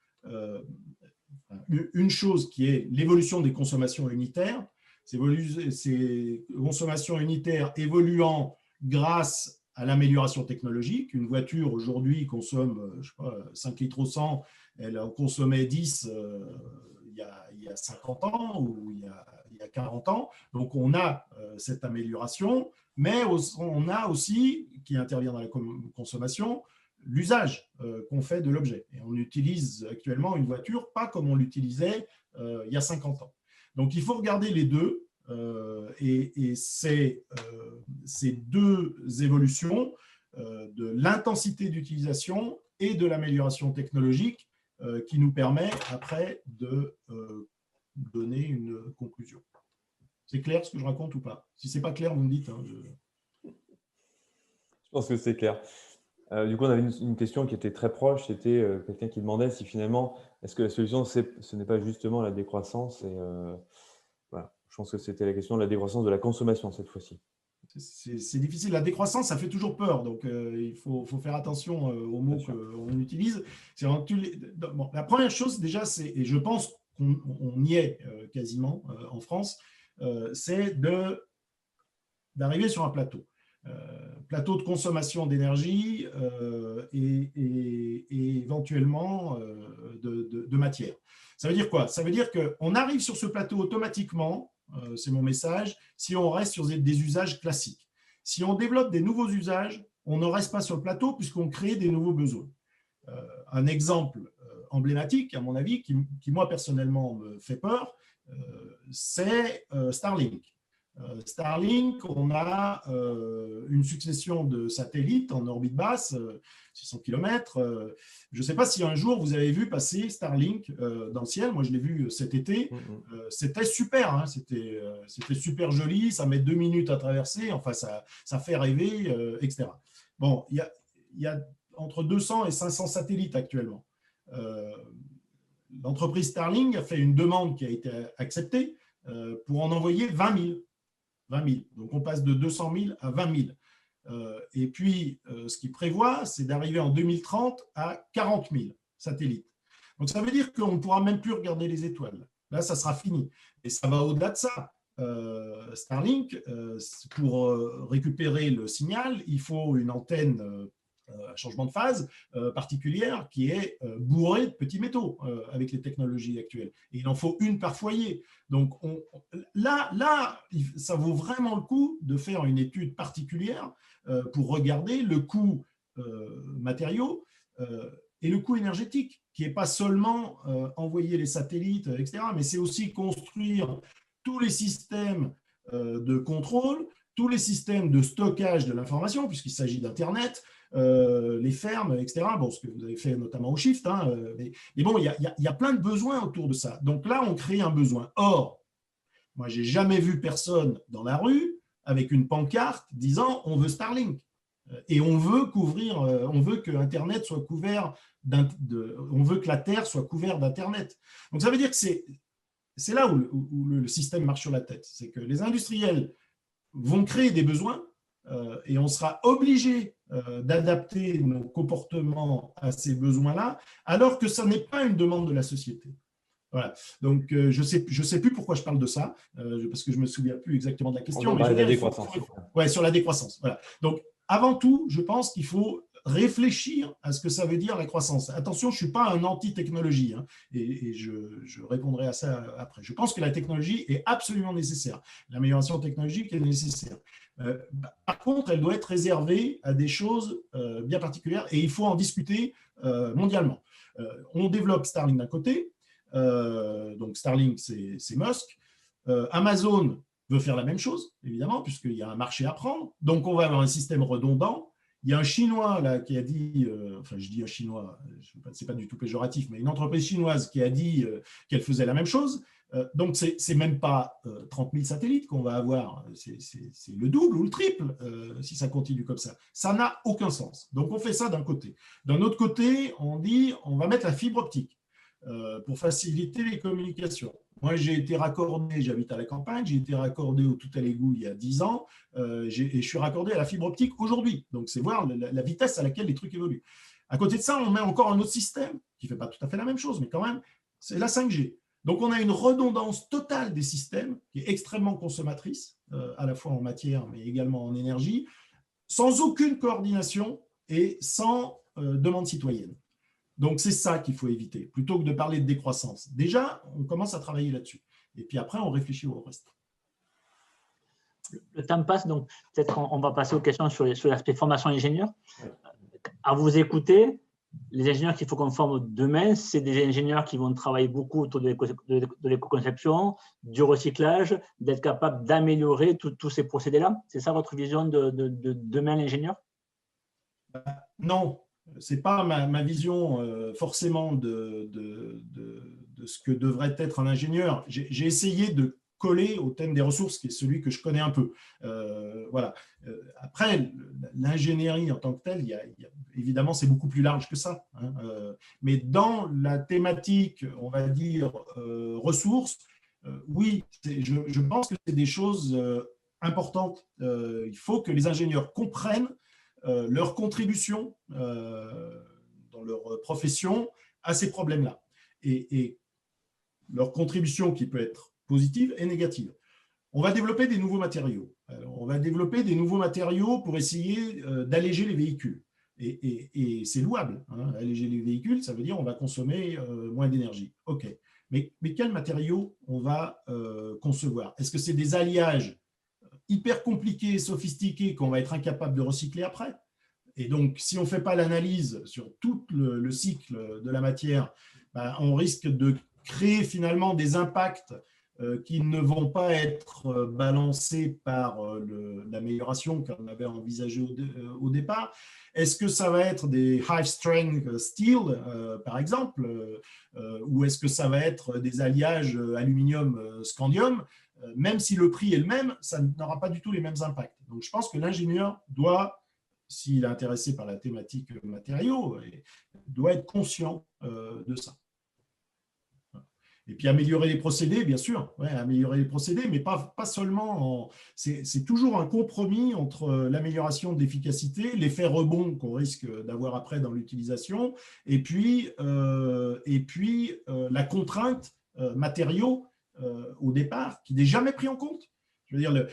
Une chose qui est l'évolution des consommations unitaires. Ces consommations unitaires évoluant grâce à l'amélioration technologique. Une voiture aujourd'hui consomme, je sais pas, 5 litres au 100, elle en consommait 10 il y a 50 ans ou il y a 40 ans. Donc on a cette amélioration, mais on a aussi, qui intervient dans la consommation, l'usage qu'on fait de l'objet. Et on utilise actuellement une voiture pas comme on l'utilisait il y a 50 ans. Donc, il faut regarder les deux et ces 2 évolutions de l'intensité d'utilisation et de l'amélioration technologique qui nous permet après de donner une conclusion. C'est clair ce que je raconte ou pas? Si ce n'est pas clair, vous me dites. Hein, Je pense que c'est clair. Du coup, on avait une question qui était très proche. C'était quelqu'un qui demandait si finalement, est-ce que la solution, ce n'est pas justement la décroissance et, voilà. Je pense que c'était la question de la décroissance de la consommation cette fois-ci. C'est difficile. La décroissance, ça fait toujours peur. Donc, il faut faire attention aux mots qu'on utilise. Bon, la première chose, déjà, et je pense qu'on y est quasiment en France, c'est d'arriver sur un plateau. Plateau de consommation d'énergie et éventuellement de matière. Ça veut dire quoi? Ça veut dire qu'on arrive sur ce plateau automatiquement, c'est mon message, si on reste sur des usages classiques. Si on développe des nouveaux usages, on ne reste pas sur le plateau puisqu'on crée des nouveaux besoins. Un exemple emblématique, à mon avis, qui moi personnellement me fait peur, c'est Starlink. Starlink, on a une succession de satellites en orbite basse, 600 km. Je ne sais pas si un jour vous avez vu passer Starlink dans le ciel. Moi, je l'ai vu cet été. C'était super, hein. C'était super joli. Ça met 2 minutes à traverser. Enfin, ça fait rêver, etc. Bon, il y a entre 200 et 500 satellites actuellement. L'entreprise Starlink a fait une demande qui a été acceptée pour en envoyer 20 000. 20 000. Donc, on passe de 200 000 à 20 000. Et puis, ce qu'il prévoit, c'est d'arriver en 2030 à 40 000 satellites. Donc, ça veut dire qu'on ne pourra même plus regarder les étoiles. Là, ça sera fini. Et ça va au-delà de ça. Starlink, pour récupérer le signal, il faut une antenne à changement de phase particulière qui est bourrée de petits métaux avec les technologies actuelles. Et il en faut une par foyer. Donc là, ça vaut vraiment le coup de faire une étude particulière pour regarder le coût matériaux et le coût énergétique, qui n'est pas seulement envoyer les satellites, etc., mais c'est aussi construire tous les systèmes de contrôle, tous les systèmes de stockage de l'information, puisqu'il s'agit d'Internet, les fermes, etc. Bon, ce que vous avez fait notamment au Shift, hein, mais bon, il y a plein de besoins autour de ça. Donc là, on crée un besoin. Or, moi, je n'ai jamais vu personne dans la rue avec une pancarte disant « on veut Starlink ». Et on veut couvrir, on veut que Internet soit couvert, on veut que la Terre soit couverte d'Internet. Donc ça veut dire que c'est là où le système marche sur la tête. C'est que les industriels vont créer des besoins et on sera obligé d'adapter nos comportements à ces besoins-là, alors que ça n'est pas une demande de la société. Voilà. Donc, je sais plus pourquoi je parle de ça, parce que je ne me souviens plus exactement de la question. Mais la décroissance. Ouais, sur la décroissance. Voilà. Donc, avant tout, je pense qu'il faut réfléchir à ce que ça veut dire la croissance. Attention, je ne suis pas un anti-technologie, hein, et je répondrai à ça après. Je pense que la technologie est absolument nécessaire. L'amélioration technologique est nécessaire. Par contre, elle doit être réservée à des choses bien particulières et il faut en discuter mondialement. On développe Starlink d'un côté, donc Starlink, c'est Musk. Amazon veut faire la même chose, évidemment, puisqu'il y a un marché à prendre. Donc, on va avoir un système redondant. Il y a un Chinois là, qui a dit, enfin je dis un Chinois, ce n'est pas du tout péjoratif, mais une entreprise chinoise qui a dit qu'elle faisait la même chose. Donc, ce n'est même pas 30 000 satellites qu'on va avoir, c'est le double ou le triple si ça continue comme ça. Ça n'a aucun sens. Donc, on fait ça d'un côté. D'un autre côté, on dit on va mettre la fibre optique pour faciliter les communications. Moi, j'ai été raccordé, j'habite à la campagne, j'ai été raccordé au tout à l'égout il y a 10 ans et je suis raccordé à la fibre optique aujourd'hui. Donc, c'est voir la vitesse à laquelle les trucs évoluent. À côté de ça, on met encore un autre système qui ne fait pas tout à fait la même chose, mais quand même, c'est la 5G. Donc, on a une redondance totale des systèmes qui est extrêmement consommatrice, à la fois en matière, mais également en énergie, sans aucune coordination et sans demande citoyenne. Donc, c'est ça qu'il faut éviter, plutôt que de parler de décroissance. Déjà, on commence à travailler là-dessus. Et puis après, on réfléchit au reste. Le temps passe, donc peut-être on va passer aux questions sur l'aspect formation ingénieur. À vous écouter, les ingénieurs qu'il faut qu'on forme demain, c'est des ingénieurs qui vont travailler beaucoup autour de l'éco-conception, du recyclage, d'être capable d'améliorer tous ces procédés-là. C'est ça votre vision de demain, l'ingénieur? Non. Ce n'est pas ma vision forcément de ce que devrait être un ingénieur. J'ai essayé de coller au thème des ressources, qui est celui que je connais un peu. Voilà. Après, l'ingénierie en tant que telle, évidemment, c'est beaucoup plus large que ça. Hein. Mais dans la thématique, on va dire, ressources, oui, je pense que c'est des choses importantes. Il faut que les ingénieurs comprennent leur contribution dans leur profession à ces problèmes-là. Et leur contribution qui peut être positive et négative. On va développer des nouveaux matériaux. Alors, on va développer des nouveaux matériaux pour essayer d'alléger les véhicules. Et c'est louable. Hein. Alléger les véhicules, ça veut dire on va consommer moins d'énergie. OK. Mais quels matériaux on va concevoir? Est-ce que c'est des alliages hyper compliqué, sophistiqué, qu'on va être incapable de recycler après? Et donc, si on ne fait pas l'analyse sur tout le cycle de la matière, on risque de créer finalement des impacts qui ne vont pas être balancés par l'amélioration qu'on avait envisagée au départ. Est-ce que ça va être des high strength steel, par exemple, ou est-ce que ça va être des alliages aluminium-scandium? Même si le prix est le même, ça n'aura pas du tout les mêmes impacts. Donc, je pense que l'ingénieur doit, s'il est intéressé par la thématique matériaux, doit être conscient de ça. Et puis améliorer les procédés, bien sûr, améliorer les procédés, mais pas seulement. C'est toujours un compromis entre l'amélioration de l'efficacité, l'effet rebond qu'on risque d'avoir après dans l'utilisation, et puis la contrainte matériaux au départ, qui n'est jamais pris en compte. Je veux dire,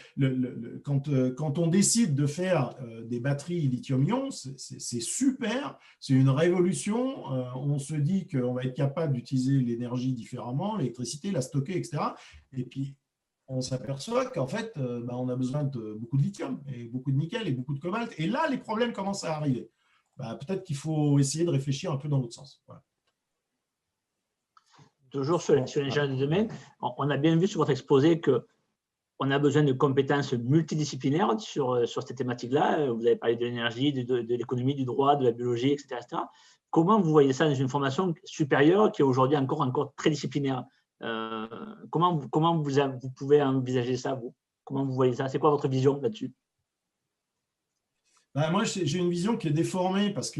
quand on décide de faire des batteries lithium-ion, c'est super, c'est une révolution. On se dit qu'on va être capable d'utiliser l'énergie différemment, l'électricité, la stocker, etc. Et puis, on s'aperçoit qu'en fait, on a besoin de beaucoup de lithium, et beaucoup de nickel, et beaucoup de cobalt. Et là, les problèmes commencent à arriver. Peut-être qu'il faut essayer de réfléchir un peu dans l'autre sens. Voilà. Toujours sur l'ingénierie de domaine, on a bien vu sur votre exposé que on a besoin de compétences multidisciplinaires sur cette thématique-là. Vous avez parlé de l'énergie, de l'économie, du droit, de la biologie, etc., etc. Comment vous voyez ça dans une formation supérieure qui est aujourd'hui encore très disciplinaire? Comment vous pouvez envisager ça, vous? Comment vous voyez ça? C'est quoi votre vision là-dessus? Moi, j'ai une vision qui est déformée parce que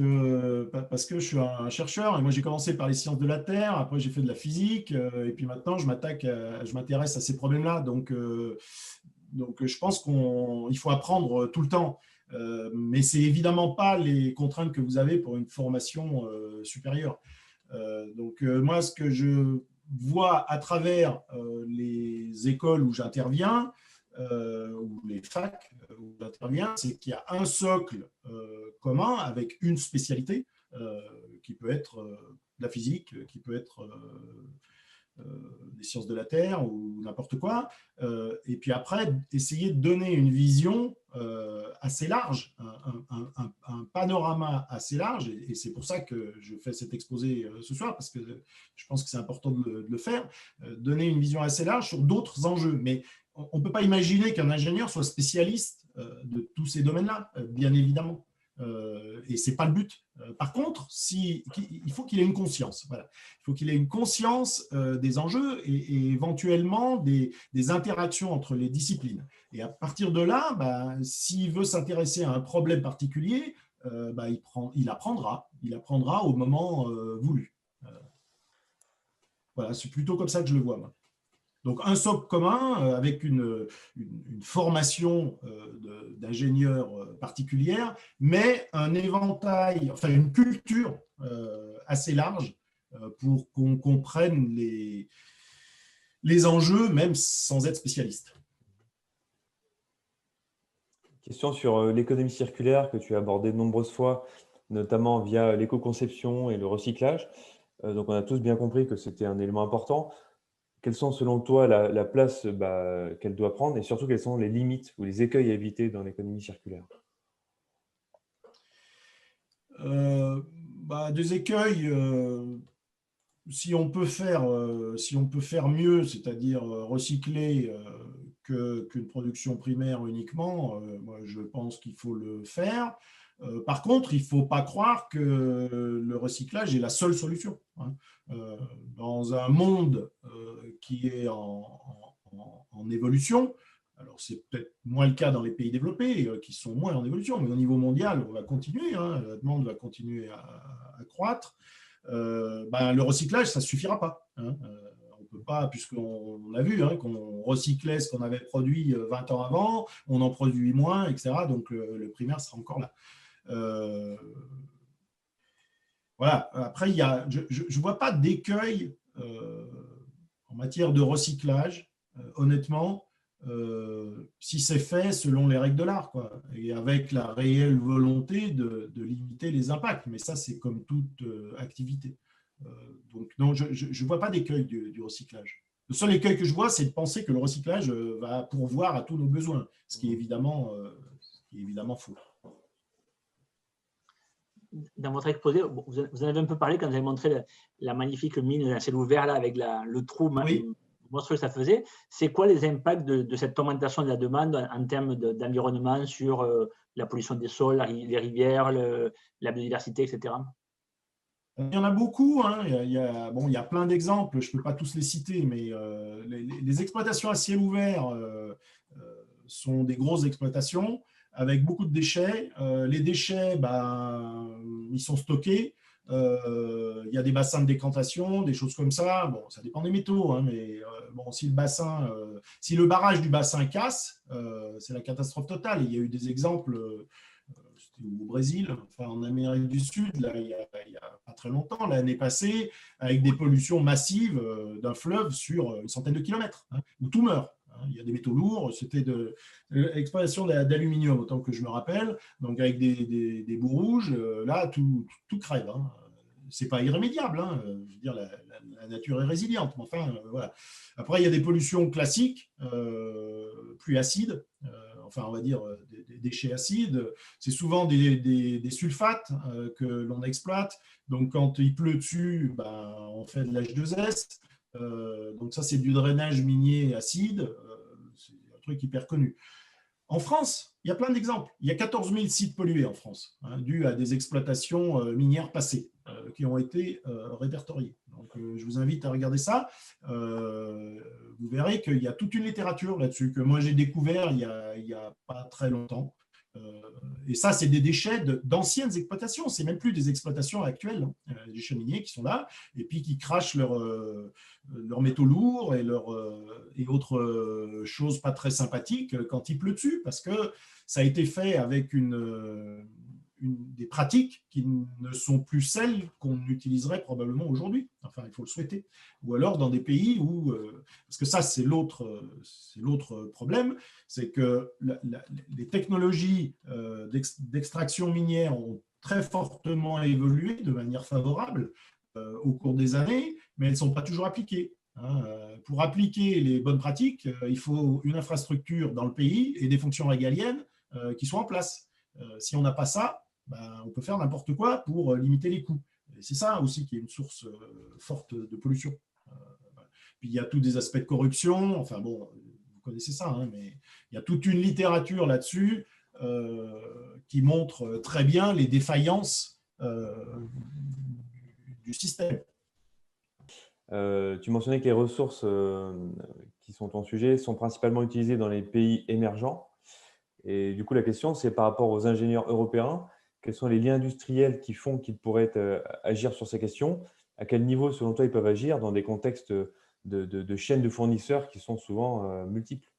je suis un chercheur et moi, j'ai commencé par les sciences de la Terre, après j'ai fait de la physique et puis maintenant, je m'intéresse à ces problèmes-là. Donc, je pense qu'il faut apprendre tout le temps. Mais ce n'est évidemment pas les contraintes que vous avez pour une formation supérieure. Moi, ce que je vois à travers les écoles où j'interviens, ou les facs où j'interviens, c'est qu'il y a un socle commun avec une spécialité qui peut être la physique, qui peut être des sciences de la Terre ou n'importe quoi. Et puis après, essayer de donner une vision assez large, un panorama assez large. Et c'est pour ça que je fais cet exposé ce soir, parce que je pense que c'est important de le faire, donner une vision assez large sur d'autres enjeux. Mais on ne peut pas imaginer qu'un ingénieur soit spécialiste de tous ces domaines-là, bien évidemment. Et ce n'est pas le but. Par contre, il faut qu'il ait une conscience. Voilà. Il faut qu'il ait une conscience des enjeux et éventuellement des interactions entre les disciplines. Et à partir de là, s'il veut s'intéresser à un problème particulier, il apprendra au moment voulu. Voilà, c'est plutôt comme ça que je le vois, moi. Donc, un socle commun avec une formation d'ingénieur particulière, mais un éventail, enfin une culture assez large pour qu'on comprenne les enjeux, même sans être spécialiste. Question sur l'économie circulaire que tu as abordée de nombreuses fois, notamment via l'éco-conception et le recyclage. Donc, on a tous bien compris que c'était un élément important. Quelles sont, selon toi, la place qu'elle doit prendre et surtout, quelles sont les limites ou les écueils à éviter dans l'économie circulaire? Des écueils, si on peut faire mieux, c'est-à-dire recycler qu'une production primaire uniquement, moi, je pense qu'il faut le faire. Par contre, il ne faut pas croire que le recyclage est la seule solution. Dans un monde qui est en évolution, alors c'est peut-être moins le cas dans les pays développés qui sont moins en évolution, mais au niveau mondial, on va continuer, la demande va continuer à croître. Le recyclage, ça ne suffira pas. On peut pas, puisqu'on a vu qu'on recyclait ce qu'on avait produit 20 ans avant, on en produit moins, etc. Donc le primaire sera encore là. Voilà. Après, je ne vois pas d'écueil en matière de recyclage, honnêtement, si c'est fait selon les règles de l'art, quoi, et avec la réelle volonté de limiter les impacts. Mais ça, c'est comme toute activité. Donc, non, je ne vois pas d'écueil du recyclage. Le seul écueil que je vois, c'est de penser que le recyclage va pourvoir à tous nos besoins, ce qui est évidemment faux. dans votre exposé, vous en avez un peu parlé quand vous avez montré la magnifique mine à ciel ouvert là, avec le trou Oui. monstrueux que ça faisait. C'est quoi les impacts de cette augmentation de la demande en termes d'environnement sur la pollution des sols, les rivières, la biodiversité, etc. Il y en a beaucoup, hein. Il y a plein d'exemples, je ne peux pas tous les citer, mais les exploitations à ciel ouvert sont des grosses exploitations avec beaucoup de déchets. Les déchets, ils sont stockés. Il y a des bassins de décantation, des choses comme ça. Bon, ça dépend des métaux, hein, mais bon, si le barrage du bassin casse, c'est la catastrophe totale. Il y a eu des exemples. C'était au Brésil, enfin en Amérique du Sud, là, il y a pas très longtemps, l'année passée, avec des pollutions massives d'un fleuve sur une centaine de kilomètres, hein, où tout meurt. Il y a des métaux lourds, c'était de l'exploitation d'aluminium, autant que je me rappelle, donc avec des bouts rouges, là, tout crève. Hein. C'est pas irrémédiable, hein. Je veux dire, la nature est résiliente, mais enfin, voilà. Après, il y a des pollutions classiques, plus acides, enfin, on va dire des déchets acides. C'est souvent des sulfates que l'on exploite. Donc, quand il pleut dessus, on fait de l'H2S. Donc, ça, c'est du drainage minier acide. C'est un truc hyper connu. En France, il y a plein d'exemples. Il y a 14 000 sites pollués en France, hein, dus à des exploitations minières passées qui ont été répertoriées. Donc, je vous invite à regarder ça. Vous verrez qu'il y a toute une littérature là-dessus que moi j'ai découvert il y a pas très longtemps. Et ça, c'est des déchets d'anciennes exploitations. C'est même plus des exploitations actuelles, hein, des déchets miniers qui sont là et puis qui crachent leurs métaux lourds et autres choses pas très sympathiques quand il pleut dessus, parce que ça a été fait avec des pratiques qui ne sont plus celles qu'on utiliserait probablement aujourd'hui. Enfin, il faut le souhaiter. Ou alors dans des pays où, parce que ça, c'est l'autre problème, c'est que les technologies d'extraction minière ont très fortement évolué de manière favorable au cours des années, mais elles ne sont pas toujours appliquées. Hein. Pour appliquer les bonnes pratiques, il faut une infrastructure dans le pays et des fonctions régaliennes qui soient en place. Si on n'a pas ça, on peut faire n'importe quoi pour limiter les coûts. Et c'est ça aussi qui est une source forte de pollution. Puis il y a tous des aspects de corruption, enfin bon, vous connaissez ça, hein, mais il y a toute une littérature là-dessus qui montre très bien les défaillances du système. Tu mentionnais que les ressources qui sont ton sujet sont principalement utilisées dans les pays émergents. Et du coup, la question, c'est par rapport aux ingénieurs européens, quels sont les liens industriels qui font qu'ils pourraient agir sur ces questions? À quel niveau, selon toi, ils peuvent agir dans des contextes de chaînes de fournisseurs qui sont souvent multiples?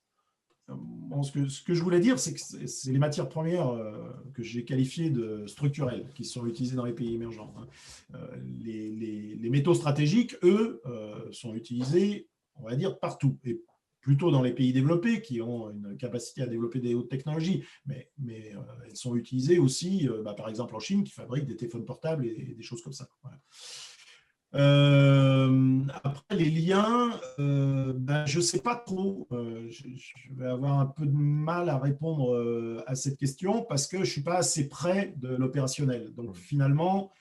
Bon, ce que je voulais dire, c'est que c'est les matières premières que j'ai qualifiées de structurelles qui sont utilisées dans les pays émergents. Hein. Les métaux stratégiques, eux, sont utilisés, on va dire, partout. Et plutôt dans les pays développés qui ont une capacité à développer des hautes technologies, mais elles sont utilisées aussi, par exemple en Chine, qui fabrique des téléphones portables et des choses comme ça. Voilà. Après, les liens, je ne sais pas trop. Je vais avoir un peu de mal à répondre à cette question parce que je ne suis pas assez près de l'opérationnel. Donc, finalement,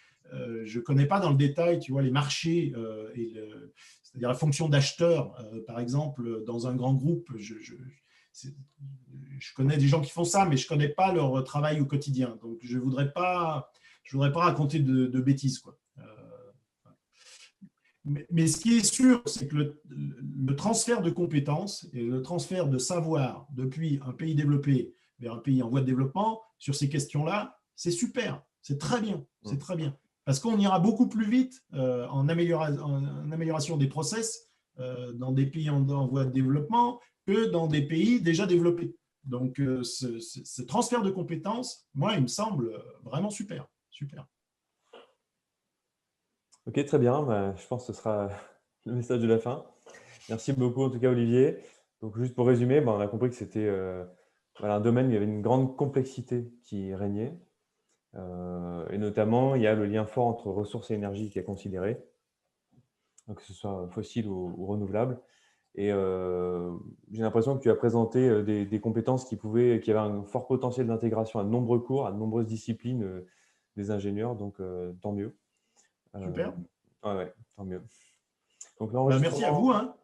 je ne connais pas dans le détail, tu vois, les marchés, c'est-à-dire la fonction d'acheteur, par exemple, dans un grand groupe. Je connais des gens qui font ça, mais je ne connais pas leur travail au quotidien. Donc, je ne voudrais pas raconter de bêtises, quoi. Mais ce qui est sûr, c'est que le transfert de compétences et le transfert de savoir depuis un pays développé vers un pays en voie de développement sur ces questions-là, c'est super, c'est très bien, c'est très bien. Parce qu'on ira beaucoup plus vite en amélioration des process dans des pays en voie de développement que dans des pays déjà développés. Donc, ce transfert de compétences, moi, il me semble vraiment super, super. Ok, très bien. Je pense que ce sera le message de la fin. Merci beaucoup, en tout cas, Olivier. Donc, juste pour résumer, on a compris que c'était un domaine où il y avait une grande complexité qui régnait. Et notamment, il y a le lien fort entre ressources et énergie qui est considéré, donc que ce soit fossile ou renouvelable. Et j'ai l'impression que tu as présenté des compétences qui avaient un fort potentiel d'intégration à de nombreux cours, à de nombreuses disciplines des ingénieurs, donc tant mieux. Super. Ouais, tant mieux. Donc, Merci à vous. Hein.